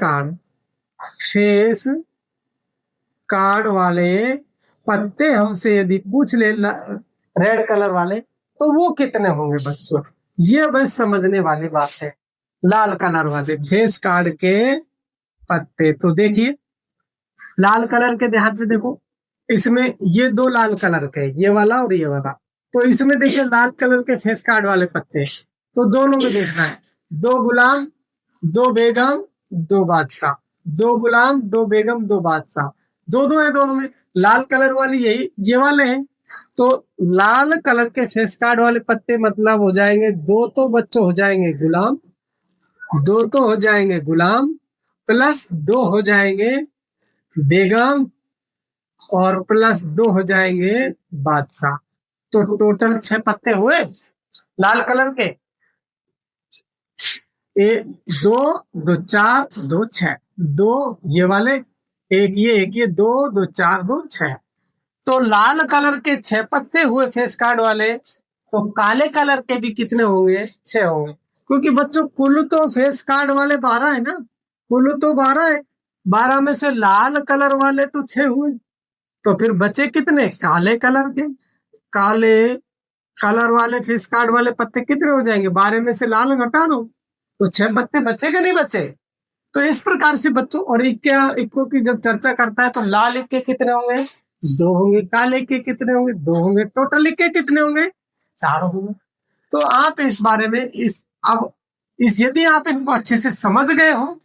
कार्ड वाले पत्ते हमसे यदि पूछ ले रेड कलर वाले, तो वो कितने होंगे बच्चों, ये बस समझने वाली बात है। लाल कलर वाले फेस कार्ड के पत्ते, तो देखिए लाल कलर के, ध्यान से देखो, इसमें ये 2 लाल कलर के, ये वाला और ये वाला, तो इसमें देखिए लाल कलर के फेस कार्ड वाले पत्ते, तो दोनों में देखना है, 2 गुलाम, 2 बेगम, 2 बादशाह, 2 गुलाम, 2 बेगम, 2 बादशाह, 2 है दोनों में। लाल कलर वाली यही ये वाले हैं, तो लाल कलर के फेस कार्ड वाले पत्ते मतलब हो जाएंगे 2 तो बच्चों हो जाएंगे गुलाम, 2 तो हो जाएंगे गुलाम, प्लस 2 हो जाएंगे बेगम, और प्लस 2 हो जाएंगे बादशाह। तो टोटल 6 पत्ते हुए लाल कलर के, 2 2 4 2 6, 2 ये वाले, एक ये 2 2 4 2 6, तो लाल कलर के 6 पत्ते हुए फेस कार्ड वाले। तो काले कलर के भी कितने होंगे, 6 होंगे, क्योंकि बच्चों कुल तो फेस कार्ड वाले 12 है ना, कुल तो 12 है, 12 में से लाल कलर वाले तो 6 हुए, तो फिर बचे कितने काले कलर के। काले कलर वाले फेस कार्ड वाले पत्ते कितने हो जाएंगे, 12 में से लाल घटा दो तो 6 पत्ते बचे कि नहीं बचे। तो इस प्रकार से बच्चों, और इक्को की जब चर्चा करता है तो लाल इक्के कितने होंगे, 2 होंगे, काले इक्के कितने होंगे, 2 होंगे, टोटल इक्के कितने होंगे, 4 होंगे। तो आप इस बारे में यदि आप इनको अच्छे से समझ गए हो,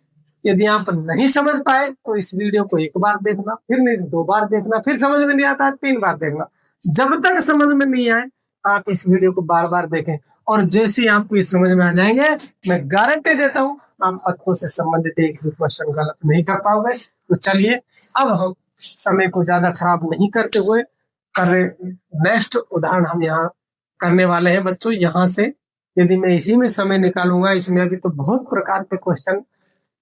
यदि आप नहीं समझ पाए तो इस वीडियो को एक बार देखना, फिर नहीं 2 बार देखना, फिर समझ में नहीं आता 3 बार देखना। जब तक समझ में नहीं आए आप इस वीडियो को बार बार देखें, और जैसे ही आपको ये समझ में आ जाएंगे, मैं गारंटी देता हूँ आप पत्रों से संबंधित एक भी क्वेश्चन गलत नहीं कर पाओगे। तो चलिए अब हम समय को ज्यादा खराब नहीं करते हुए नेक्स्ट उदाहरण हम यहाँ करने वाले हैं बच्चों। यहाँ से यदि मैं इसी में समय निकालूंगा, इसमें अभी तो बहुत प्रकार के क्वेश्चन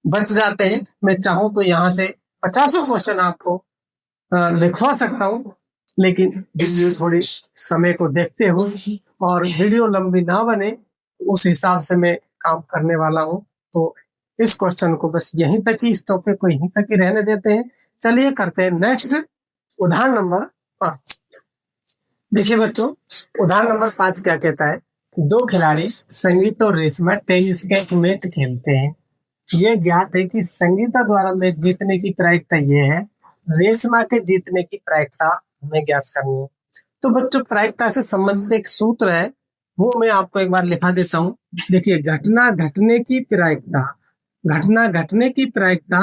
बच जाते हैं, मैं चाहूँ तो यहाँ से 50 क्वेश्चन आपको लिखवा सकता हूँ, लेकिन वीडियो थोड़ी समय को देखते हुए और वीडियो लंबी ना बने उस हिसाब से मैं काम करने वाला हूँ। तो इस क्वेश्चन को बस यहीं तक ही, इस टॉपिक को यहीं तक ही रहने देते हैं। चलिए करते हैं नेक्स्ट उदाहरण नंबर 5। देखिए बच्चों, उदाहरण नंबर 5 क्या कहता है, 2 खिलाड़ी संगीत और रेशमा टेनिस का एक मैच खेलते हैं। ये ज्ञात है कि संगीता द्वारा मैच जीतने की प्रायिकता ये है, रेशमा के जीतने की प्रायिकता हमें ज्ञात करनी है। तो बच्चों प्रायिकता से संबंधित एक सूत्र है, वो मैं आपको एक बार लिखा देता हूँ। देखिए, घटना घटने की प्रायिकता, घटना घटने की प्रायिकता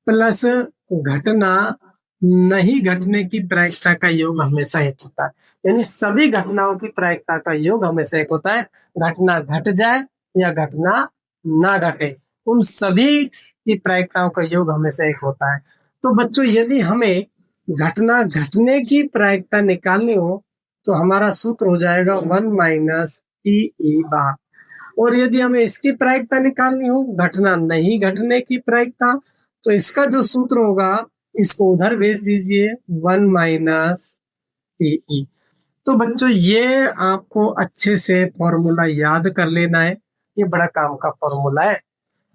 प्लस घटना नहीं घटने की प्रायिकता का योग हमेशा एक होता है। यानी सभी घटनाओं की प्रायिकता का योग हमेशा एक होता है। घटना घट जाए या घटना ना घटे, उन सभी की प्रायिकताओं का योग हमेशा एक होता है। तो बच्चों यदि हमें घटना घटने की प्रायिकता निकालनी हो तो हमारा सूत्र हो जाएगा 1 माइनस PE बार। और यदि हमें इसकी प्रायिकता निकालनी हो, घटना नहीं घटने की प्रायिकता, तो इसका जो सूत्र होगा इसको उधर भेज दीजिए, 1 माइनस PE। तो बच्चों ये आपको अच्छे से फॉर्मूला याद कर लेना है, ये बड़ा काम का फॉर्मूला है।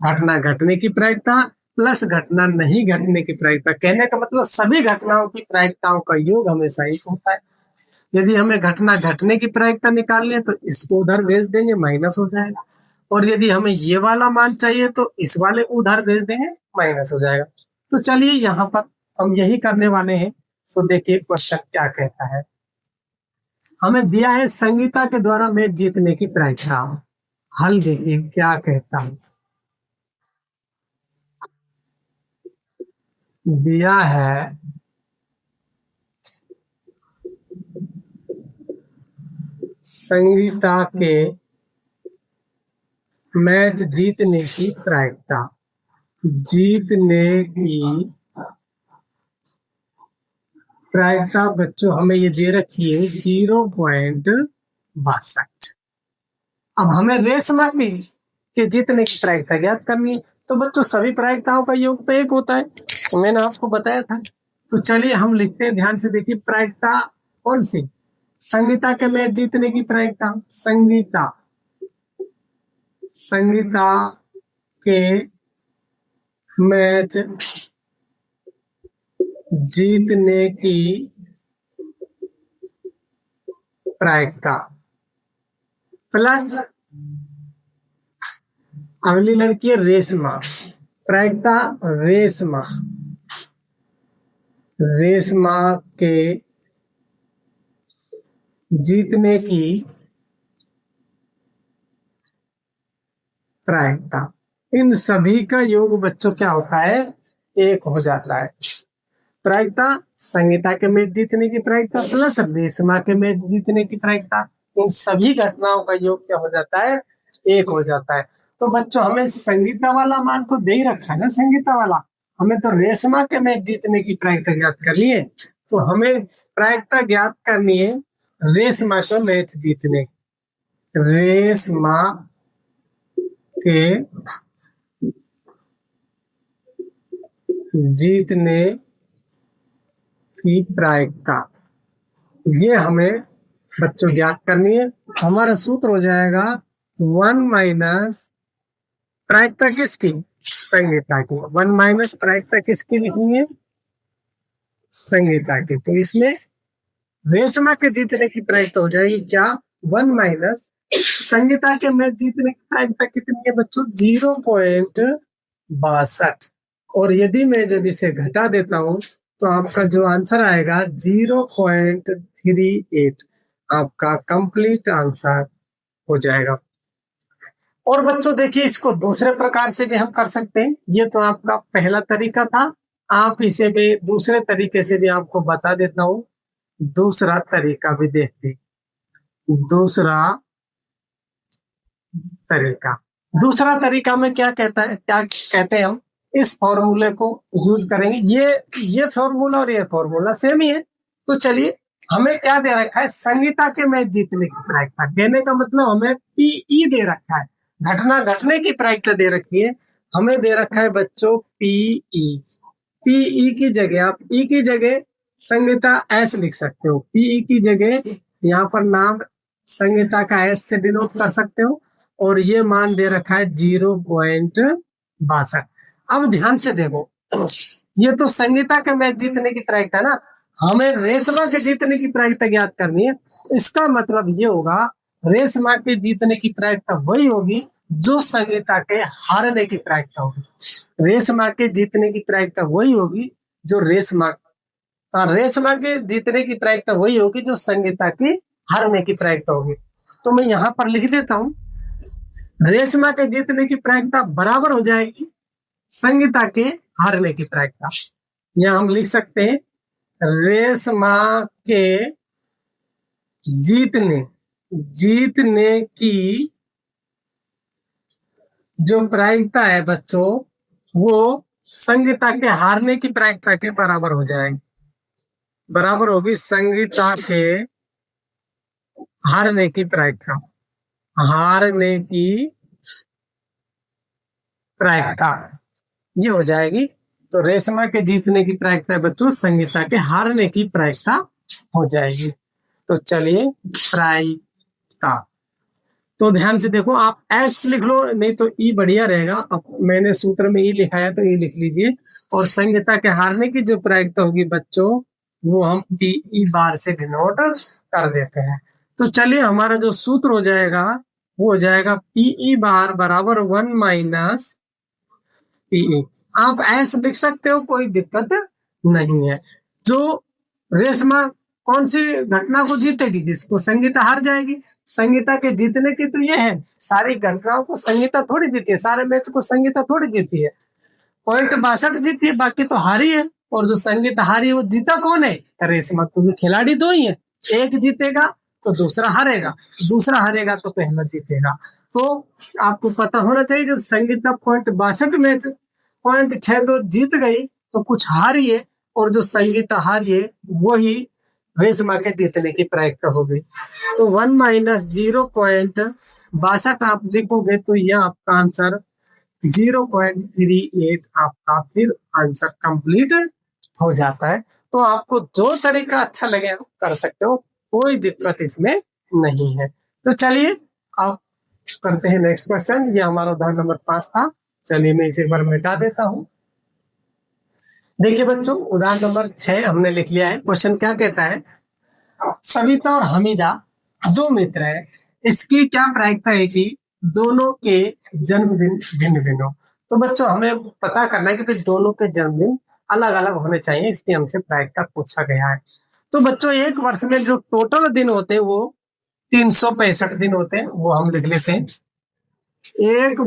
घटना घटने की प्रायिकता प्लस घटना नहीं घटने की प्रायिकता, कहने का मतलब सभी घटनाओं की प्रायिकताओं का योग हमेशा एक होता है। यदि हमें घटना घटने की प्रायिकता निकालनी है तो इसको उधर भेज देंगे, माइनस हो जाएगा। और यदि हमें ये वाला मान चाहिए तो इस वाले उधर भेज देंगे, माइनस हो जाएगा। तो चलिए यहाँ पर हम यही करने वाले हैं। तो देखिए क्वेश्चन क्या कहता है, हमें दिया है संगीता के द्वारा मैच जीतने की प्रायिकता। हल देखिए क्या कहता है, दिया है संगीता के मैच जीतने की प्रायिकता, जीतने की प्रायिकता बच्चों हमें ये दे रखी है 0.62। अब हमें रेशमा की के जीतने की प्रायिकता ज्ञात करनी है। तो बच्चों सभी प्रायिकताओं का योग तो एक होता है, तो मैंने आपको बताया था। तो चलिए हम लिखते हैं, ध्यान से देखिए प्रायिकता कौन सी, संगीता के मैच जीतने की प्रायिकता। संगीता के मैच जीतने की प्रायिकता प्लस अगली लड़की है रेशमा, प्रायिकता रेशमा के जीतने की प्रायिकता, इन सभी का योग बच्चों क्या होता है, एक हो जाता है। प्रायिकता संगीता के मैच जीतने की प्रायिकता प्लस रेशमा के मैच जीतने की प्रायिकता, इन सभी घटनाओं का योग क्या हो जाता है, एक हो जाता है। तो बच्चों हमें संगीता वाला मान तो दे ही रखा है ना, संगीता वाला, हमें तो रेशमा के मैच जीतने की प्रायिकता ज्ञात करनी है। तो हमें प्रायिकता ज्ञात करनी है रेशमा का मैच जीतने, रेशमा के जीतने की प्रायिकता, ये हमें बच्चों ज्ञात करनी है। हमारा सूत्र हो जाएगा 1 माइनस प्रायिकता किसकी, संगीता की। 1 माइनस प्रायिकता किसकी लिखेंगे, संगीता की। तो इसमें रेशमा के जीतने की प्रायिकता हो जाएगी क्या, 1 माइनस संगीता के मैच जीतने की प्रायिकता कितनी है बच्चों, 0.62। और यदि मैं जब इसे घटा देता हूं तो आपका जो आंसर आएगा 0.38, आपका कंप्लीट आंसर हो जाएगा। और बच्चों देखिए, इसको दूसरे प्रकार से भी हम कर सकते हैं। ये तो आपका पहला तरीका था, आप इसे भी दूसरे तरीके से भी आपको बता देता हूँ। दूसरा तरीका भी देखते हैं। दूसरा तरीका, दूसरा तरीका में क्या कहता है, क्या कहते हैं हम, इस फॉर्मूले को यूज करेंगे। ये फॉर्मूला और ये फॉर्मूला सेम ही है। तो चलिए, हमें क्या दे रखा है, संगीता के मैच जीतने की प्रायिकता। कहने का मतलब हमें पीई दे रखा है, घटना घटने की प्रायिकता दे रखी है। हमें दे रखा है बच्चों पीई। पीई की जगह आप ई की जगह संगीता एस लिख सकते हो। पीई की जगह यहाँ पर नाम संगीता का एस से डिनोट कर सकते हो। और ये मान दे रखा है 0.62। अब ध्यान से देखो, ये तो संगीता के मैच जीतने की प्रायिकता ना, हमें रेशमा के जीतने की प्रायिकता ज्ञात करनी है। इसका मतलब ये होगा, रेशमा के जीतने की प्रायिकता वही होगी जो संगीता के हारने की प्रायिकता होगी। रेशमा के जीतने की प्रायिकता वही होगी जो रेशमा के जीतने की प्रायिकता वही होगी जो संगीता की हारने की प्रायिकता होगी। तो मैं यहाँ पर लिख देता हूँ, रेशमा के जीतने की प्रायिकता बराबर हो जाएगी संगीता के हारने की प्रायिकता। यहाँ हम लिख सकते हैं, रेशमा के जीतने जीतने की जो प्रायिकता है बच्चों, वो संगीता के हारने की प्रायिकता के बराबर हो जाएगी। बराबर होगी संगीता के हारने की प्रायिकता। हारने की प्रायिकता ये हो जाएगी। तो रेशमा के जीतने की प्रायिकता बच्चों संगीता के हारने की प्रायिकता हो जाएगी। तो चलिए, प्रायिकता, तो ध्यान से देखो, आप एस लिख लो, नहीं तो ई बढ़िया रहेगा। अब मैंने सूत्र में ई लिखा है तो ई लिख लीजिए। और संगीता के हारने की जो प्रायिकता होगी बच्चों, वो हम पीई बार से डिनोट कर देते हैं। तो चलिए, हमारा जो सूत्र हो जाएगा वो हो जाएगा पीई बार बराबर 1 माइनस पीई। आप ऐसे लिख सकते हो, कोई दिक्कत नहीं है। जो रेशमा कौन सी घटना को जीतेगी, जिसको संगीता हार जाएगी। संगीता के जीतने की तो ये है, सारी घटनाओं को संगीता थोड़ी जीती है, सारे मैच को संगीता थोड़ी जीती है। 0.62 जीती है, बाकी तो हारी है। और जो संगीता हारी है वो जीता कौन है, रेशमा। क्योंकि खिलाड़ी दो ही है, एक जीतेगा तो दूसरा हारेगा, दूसरा हारेगा तो पहला जीतेगा। तो आपको पता होना चाहिए, जब संगीता 0.62 मैच 0.62 जीत गई तो कुछ हारी है, और जो संगीता हारी है वही रेशमा के जीतने की प्रायिकता हो गई। तो 1 माइनस 0.62 आप लिखोगे तो यह आपका आंसर 0.38 आपका फिर आंसर कंप्लीट हो जाता है। तो आपको जो तरीका अच्छा लगे आप कर सकते हो, कोई दिक्कत इसमें नहीं है। तो चलिए, आप करते हैं नेक्स्ट क्वेश्चन। ये हमारा उदाहरण नंबर 5 था। चलिए, मैं इसे एक बार मिटा देता हूँ। देखिए बच्चों, उदाहरण नंबर 6 हमने लिख लिया है। क्वेश्चन क्या कहता है, सविता और हमीदा दो मित्र है, इसकी क्या प्रायिकता है कि दोनों के जन्मदिन भिन्न भिन्न हो। तो बच्चों, हमें पता करना है कि फिर दोनों के जन्मदिन अलग अलग होने चाहिए, इसकी हमसे प्रायिकता पूछा गया है। तो बच्चों, एक वर्ष में जो टोटल दिन होते हैं वो 365 दिन होते हैं, वो हम लिख लेते हैं। एक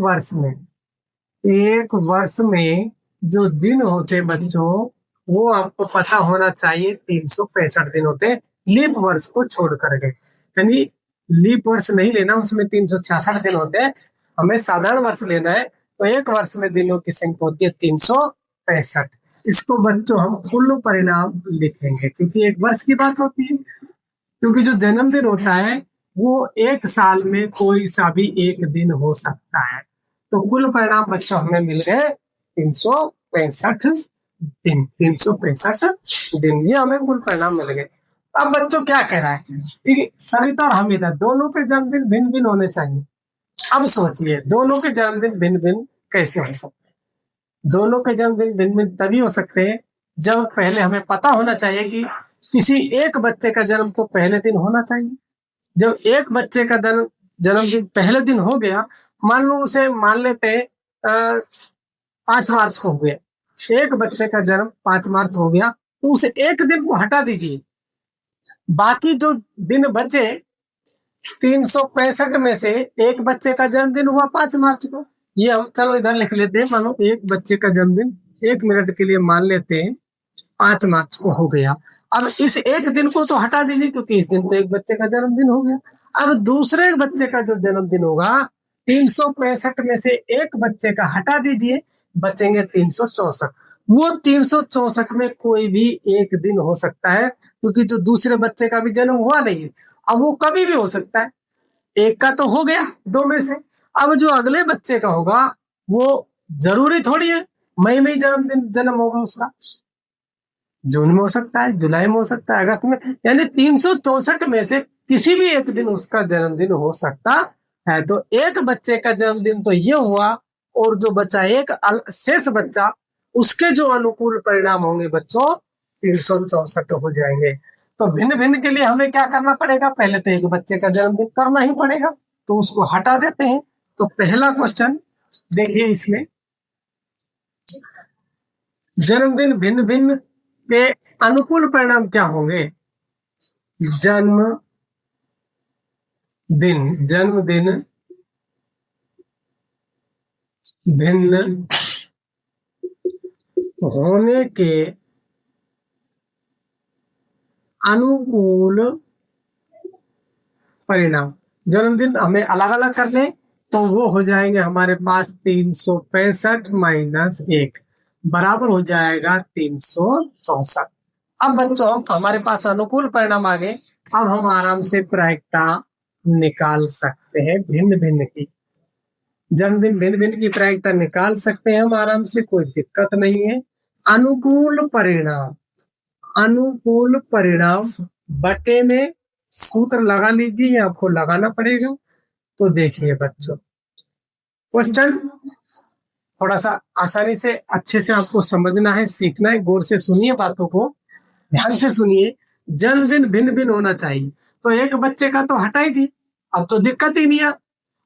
वर्ष में जो दिन होते हैं बच्चों, वो आपको पता होना चाहिए 365 दिन होते हैं, लीप वर्ष को छोड़ करके। यानी लीप वर्ष नहीं लेना, उसमें 366 दिन होते हैं, हमें साधारण वर्ष लेना है। तो एक वर्ष में दिनों की संख्या होती है 365। इसको बच्चों हम कुल परिणाम लिखेंगे, क्योंकि एक वर्ष की बात होती है। क्योंकि जो जन्मदिन होता है वो एक साल में कोई सा भी एक दिन हो सकता है। तो कुल परिणाम बच्चों हमें मिल गए 365 दिन। 365 दिन, ये हमें कुल परिणाम मिल गए। अब बच्चों क्या कह रहा है, ठीक है, सविता और हमीदा दोनों के जन्मदिन भिन्न भिन्न होने चाहिए। अब सोचिए दोनों के जन्मदिन भिन्न भिन्न कैसे हो सकते हैं। दोनों के जन्मदिन भिन्न भिन्न तभी हो सकते हैं जब पहले हमें पता होना चाहिए कि किसी एक बच्चे का जन्म तो पहले दिन होना चाहिए। जब एक बच्चे का जन्मदिन पहले दिन हो गया, मान लो उसे मान लेते हैं 5 मार्च को हो गया, एक बच्चे का जन्म 5 मार्च हो गया, तो उसे एक दिन को हटा दीजिए, बाकी जो दिन बचे 365 में से एक बच्चे का जन्मदिन हुआ 5 मार्च को। ये हम चलो इधर लिख लेते हैं, मानो एक बच्चे का जन्मदिन 1 मिनट के लिए मान लेते हैं 5 मार्च को हो गया। अब इस एक दिन को तो हटा दीजिए क्योंकि इस दिन तो एक बच्चे का जन्मदिन हो गया। अब दूसरे बच्चे का जो जन्मदिन होगा 365 में से एक बच्चे का हटा दीजिए, बचेंगे 364। वो 364 में कोई भी एक दिन हो सकता है क्योंकि जो दूसरे बच्चे का भी जन्म हुआ नहीं है, अब वो कभी भी हो सकता है। एक का तो हो गया दो में से, अब जो अगले बच्चे का होगा वो जरूरी थोड़ी है मई में ही जन्म होगा उसका, जून में हो सकता है, जुलाई में हो सकता है, अगस्त में, यानी 364 में से किसी भी एक दिन उसका जन्मदिन हो सकता है। तो एक बच्चे का जन्मदिन तो ये हुआ, और जो बच्चा एक शेष बच्चा उसके जो अनुकूल परिणाम होंगे बच्चों 364 हो जाएंगे। तो भिन्न भिन्न के लिए हमें क्या करना पड़ेगा, पहले तो एक बच्चे का जन्मदिन करना ही पड़ेगा, तो उसको हटा देते हैं। तो पहला क्वेश्चन देखिए, इसमें जन्मदिन भिन्न भिन्न के अनुकूल परिणाम क्या होंगे। जन्मदिन भिन्न होने के अनुकूल परिणाम, जन्मदिन हमें अलग अलग कर लें तो वो हो जाएंगे हमारे पास 365 माइनस 1 बराबर हो जाएगा 364। अब बच्चों हमारे पास अनुकूल परिणाम आ गए, अब हम आराम से प्रायिकता निकाल सकते हैं भिन्न भिन्न की। जन्मदिन भिन्न भिन्न की प्रायिकता निकाल सकते हैं हम आराम से, कोई दिक्कत नहीं है। अनुकूल परिणाम बटे में सूत्र लगा लीजिए, आपको लगाना पड़ेगा। तो देखिए बच्चों, क्वेश्चन थोड़ा सा आसानी से अच्छे से आपको समझना है, सीखना है, गौर से सुनिए, बातों को ध्यान से सुनिए। जन्मदिन भिन्न भिन्न होना चाहिए, तो एक बच्चे का तो हटा ही दी, अब तो दिक्कत ही नहीं है।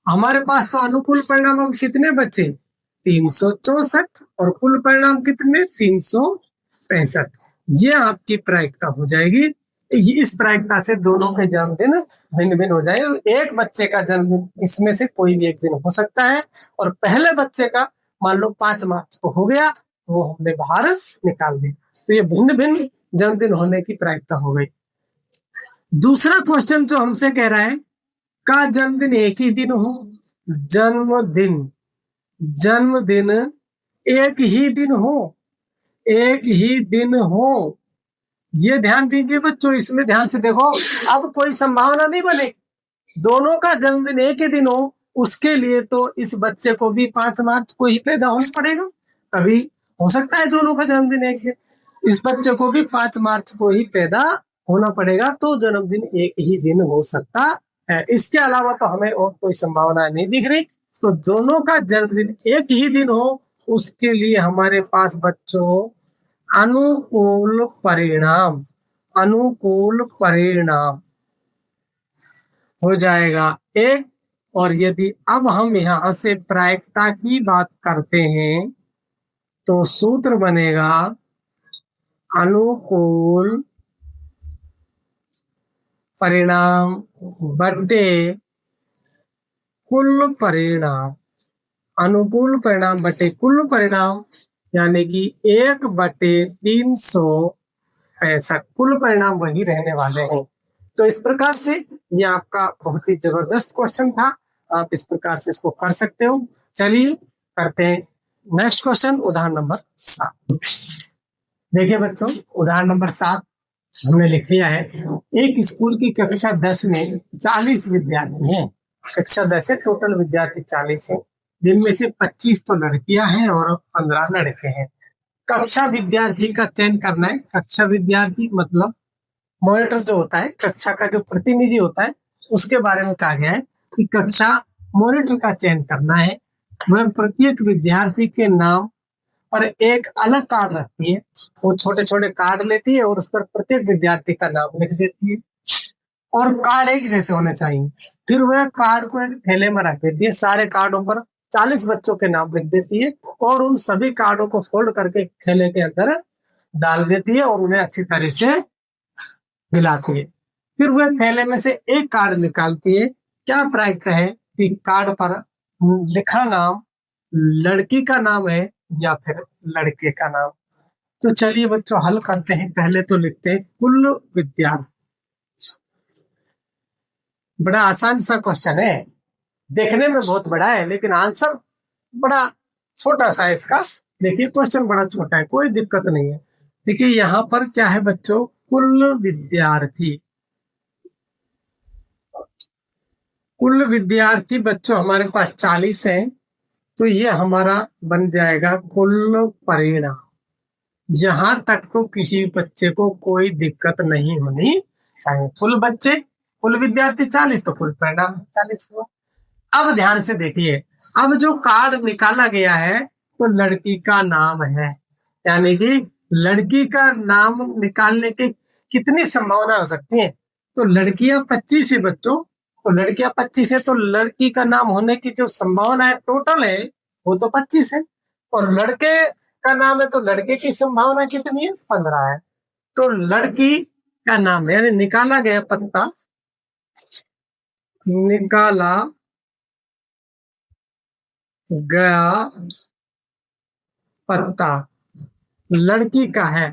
हमारे पास तो अनुकूल परिणाम अब कितने बचे 364, और कुल परिणाम कितने 365। ये आपकी प्रायिकता हो जाएगी। इस प्रायिकता से दोनों के जन्मदिन भिन्न भिन्न हो जाएंगे। एक बच्चे का जन्मदिन इसमें से कोई भी एक दिन हो सकता है, और पहले बच्चे का मान लो 5 मार्च को हो गया, वो हमने बाहर निकाल दिया। तो ये भिन्न भिन्न जन्मदिन होने की प्रायिकता हो गई। दूसरा क्वेश्चन जो हमसे कह रहा है का जन्मदिन एक ही दिन हो। जन्मदिन एक ही दिन हो, ये ध्यान दीजिए बच्चों, इसमें ध्यान से देखो। अब कोई संभावना नहीं बने दोनों का जन्मदिन एक ही दिन हो, उसके लिए तो इस बच्चे को भी 5 मार्च को ही पैदा होना पड़ेगा, तभी हो सकता है दोनों का जन्मदिन एक दिन। इस बच्चे को भी 5 मार्च को ही पैदा होना पड़ेगा, तो जन्मदिन एक ही दिन हो सकता है। इसके अलावा तो हमें और कोई संभावना नहीं दिख रही। तो दोनों का जन्मदिन एक ही दिन हो, उसके लिए हमारे पास बच्चों अनुकूल परिणाम हो जाएगा एक। और यदि अब हम यहाँ से प्रायिकता की बात करते हैं तो सूत्र बनेगा अनुकूल परिणाम बटे कुल परिणाम। अनुकूल परिणाम बटे कुल परिणाम, यानी कि 1/365, कुल परिणाम वही रहने वाले हैं। तो इस प्रकार से ये आपका बहुत ही जबरदस्त क्वेश्चन था, आप इस प्रकार से इसको कर सकते हो। चलिए करते हैं नेक्स्ट क्वेश्चन, उदाहरण नंबर 7। देखिए बच्चों, उदाहरण नंबर 7 हमने लिख लिया है। एक स्कूल की कक्षा 10 में 40 विद्यार्थी हैं। कक्षा 10 से टोटल विद्यार्थी 40 हैं, जिनमें से 25 तो लड़कियां हैं और 15 लड़के हैं। कक्षा विद्यार्थी का चयन करना है। कक्षा विद्यार्थी मतलब मॉनिटर जो होता है, कक्षा का जो प्रतिनिधि होता है, उसके बारे में कहा गया है कि कक्षा मॉनिटर का चयन करना है। वह प्रत्येक विद्यार्थी के नाम पर एक अलग कार्ड रखती है। वो छोटे छोटे कार्ड लेती है और उस पर प्रत्येक विद्यार्थी का नाम लिख देती है, और कार्ड एक जैसे होने चाहिए। फिर वह कार्ड को एक थैले में रख देती है, सारे कार्डों पर 40 बच्चों के नाम लिख देती है, और उन सभी कार्डों को फोल्ड करके थैले के अंदर डाल देती है और उन्हें अच्छी तरह से मिलाती है। फिर वह थैले में से एक कार्ड निकालती है। क्या प्रायिकता है कि कार्ड पर लिखा नाम लड़की का नाम है या फिर लड़के का नाम? तो चलिए बच्चों हल करते हैं। पहले तो लिखते हैं कुल विद्यार्थी। बड़ा आसान सा क्वेश्चन है, देखने में बहुत बड़ा है लेकिन आंसर बड़ा छोटा सा है इसका। देखिए क्वेश्चन बड़ा छोटा है, कोई दिक्कत नहीं है। देखिए यहाँ पर क्या है बच्चों, कुल विद्यार्थी। कुल विद्यार्थी बच्चों हमारे पास 40 है, तो ये हमारा बन जाएगा कुल परिणाम। जहां तक तो किसी बच्चे को कोई दिक्कत नहीं होनी चाहिए। कुल बच्चे, कुल विद्यार्थी 40, तो कुल परिणाम 40 हुआ। अब ध्यान से देखिए, अब जो कार्ड निकाला गया है तो लड़की का नाम है, यानी कि लड़की का नाम निकालने की कितनी संभावना हो सकती है? तो लड़कियां 25 है बच्चों, तो लड़कियां 25 है, तो लड़की का नाम होने की जो संभावना है टोटल है वो तो 25 है, और लड़के का नाम है तो लड़के की संभावना कितनी है? 15 है। तो लड़की का नाम यानी निकाला गया पत्ता, निकाला गया पत्ता लड़की का है,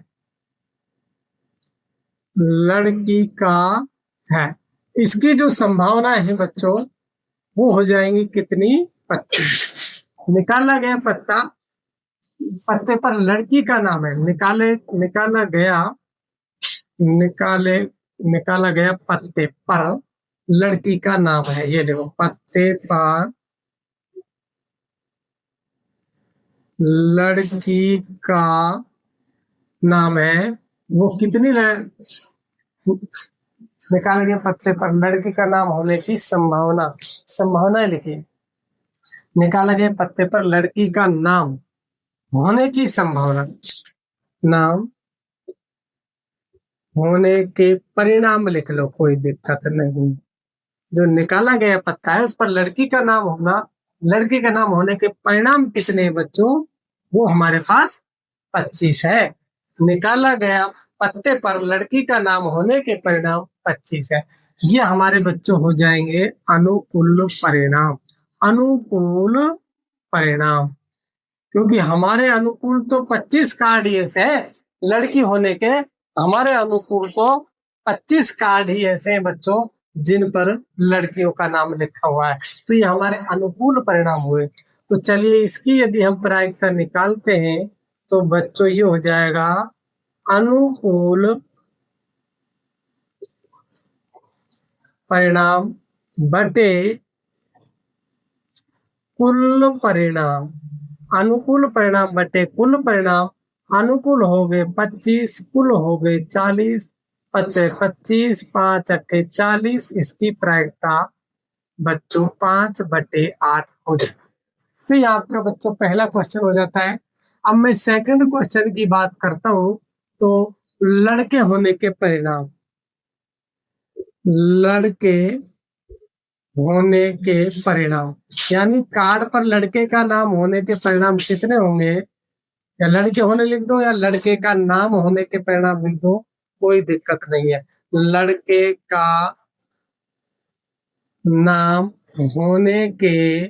लड़की का है। इसकी जो संभावना है बच्चों वो हो जाएंगी कितनी? 25। निकाला गया पत्ता, पत्ते पर लड़की का नाम है, निकाला गया पत्ते पर लड़की का नाम है। ये देखो पत्ते पर लड़की का नाम है, वो कितनी निकाले गए पत्ते पर लड़की का नाम होने की संभावना लिखिए। निकाला गया पत्ते पर लड़की का नाम होने की संभावना, नाम होने के परिणाम लिख लो, कोई दिक्कत नहीं। जो निकाला गया पत्ता है उस पर लड़की का नाम होना, लड़की का नाम होने के परिणाम कितने हैं बच्चों? वो हमारे पास 25 है। निकाला गया पत्ते पर लड़की का नाम होने के परिणाम 25 है। ये हमारे बच्चों हो जाएंगे अनुकूल परिणाम। अनुकूल परिणाम, क्योंकि हमारे अनुकूल तो 25 कार्ड ही ऐसे है, लड़की होने के हमारे अनुकूल तो 25 कार्ड ही ऐसे हैं बच्चों जिन पर लड़कियों का नाम लिखा हुआ है। तो ये हमारे अनुकूल परिणाम हुए। तो चलिए इसकी यदि हम प्रायिकता निकालते हैं तो बच्चों ये हो जाएगा अनुकूल परिणाम बटे कुल परिणाम। अनुकूल परिणाम बटे कुल परिणाम। अनुकूल हो गए 25, कुल हो गए 40, 25 5 अट्ठे 40। इसकी प्रायिकता बच्चों 5/8 हो जाती है। तो ये आपका बच्चों पहला क्वेश्चन हो जाता है। अब मैं सेकंड क्वेश्चन की बात करता हूं, तो लड़के होने के परिणाम, लड़के होने के परिणाम, यानी कार्ड पर लड़के का नाम होने के परिणाम कितने होंगे? या लड़के होने लिख दो या लड़के का नाम होने के परिणाम लिख दो, कोई दिक्कत नहीं है। लड़के का नाम होने के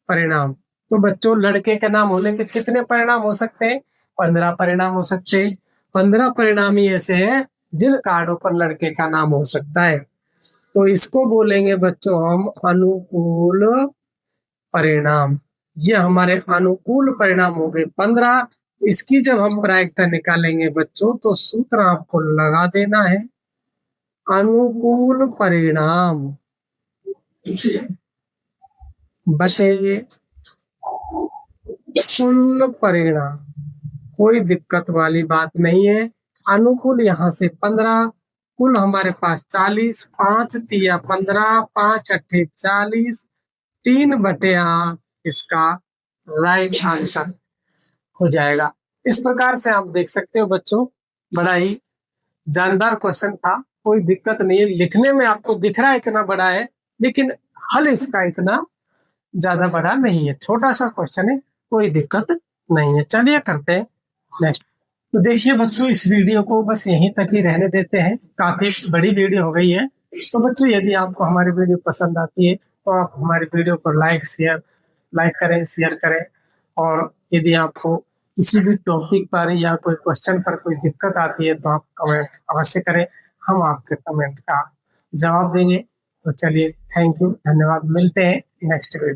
परिणाम, तो बच्चों लड़के के नाम होने के कितने परिणाम हो सकते हैं? 15 परिणाम हो सकते हैं। 15 परिणाम ही ऐसे हैं जिन कार्डों पर लड़के का नाम हो सकता है। तो इसको बोलेंगे बच्चों हम अनुकूल परिणाम। ये हमारे अनुकूल परिणाम हो गए 15। इसकी जब हम प्रायिकता निकालेंगे बच्चों तो सूत्र आपको लगा देना है, अनुकूल परिणाम बचेंगे कुल परिणाम। कोई दिक्कत वाली बात नहीं है। अनुकूल यहाँ से 15, कुल हमारे पास 40, 5 तिया 15, 5 अट्ठे 40, 3/8 इसका राइट आंसर हो जाएगा। इस प्रकार से आप देख सकते हो बच्चों, बड़ा ही जानदार क्वेश्चन था, कोई दिक्कत नहीं है। लिखने में आपको दिख रहा है इतना बड़ा है, लेकिन हल इसका इतना ज्यादा बड़ा नहीं है, छोटा सा क्वेश्चन है, कोई दिक्कत नहीं है। चलिए करते हैं नेक्स्ट। तो देखिए बच्चों, इस वीडियो को बस यहीं तक ही रहने देते हैं, काफी बड़ी वीडियो हो गई है। तो बच्चों, यदि आपको हमारी वीडियो पसंद आती है तो आप हमारी वीडियो को लाइक करें, शेयर करें। और यदि आपको किसी भी टॉपिक पर या कोई क्वेश्चन पर कोई दिक्कत आती है तो आप कमेंट अवश्य करें, हम आपके कमेंट का जवाब देंगे। तो चलिए, थैंक यू, धन्यवाद, मिलते हैं नेक्स्ट वीडियो।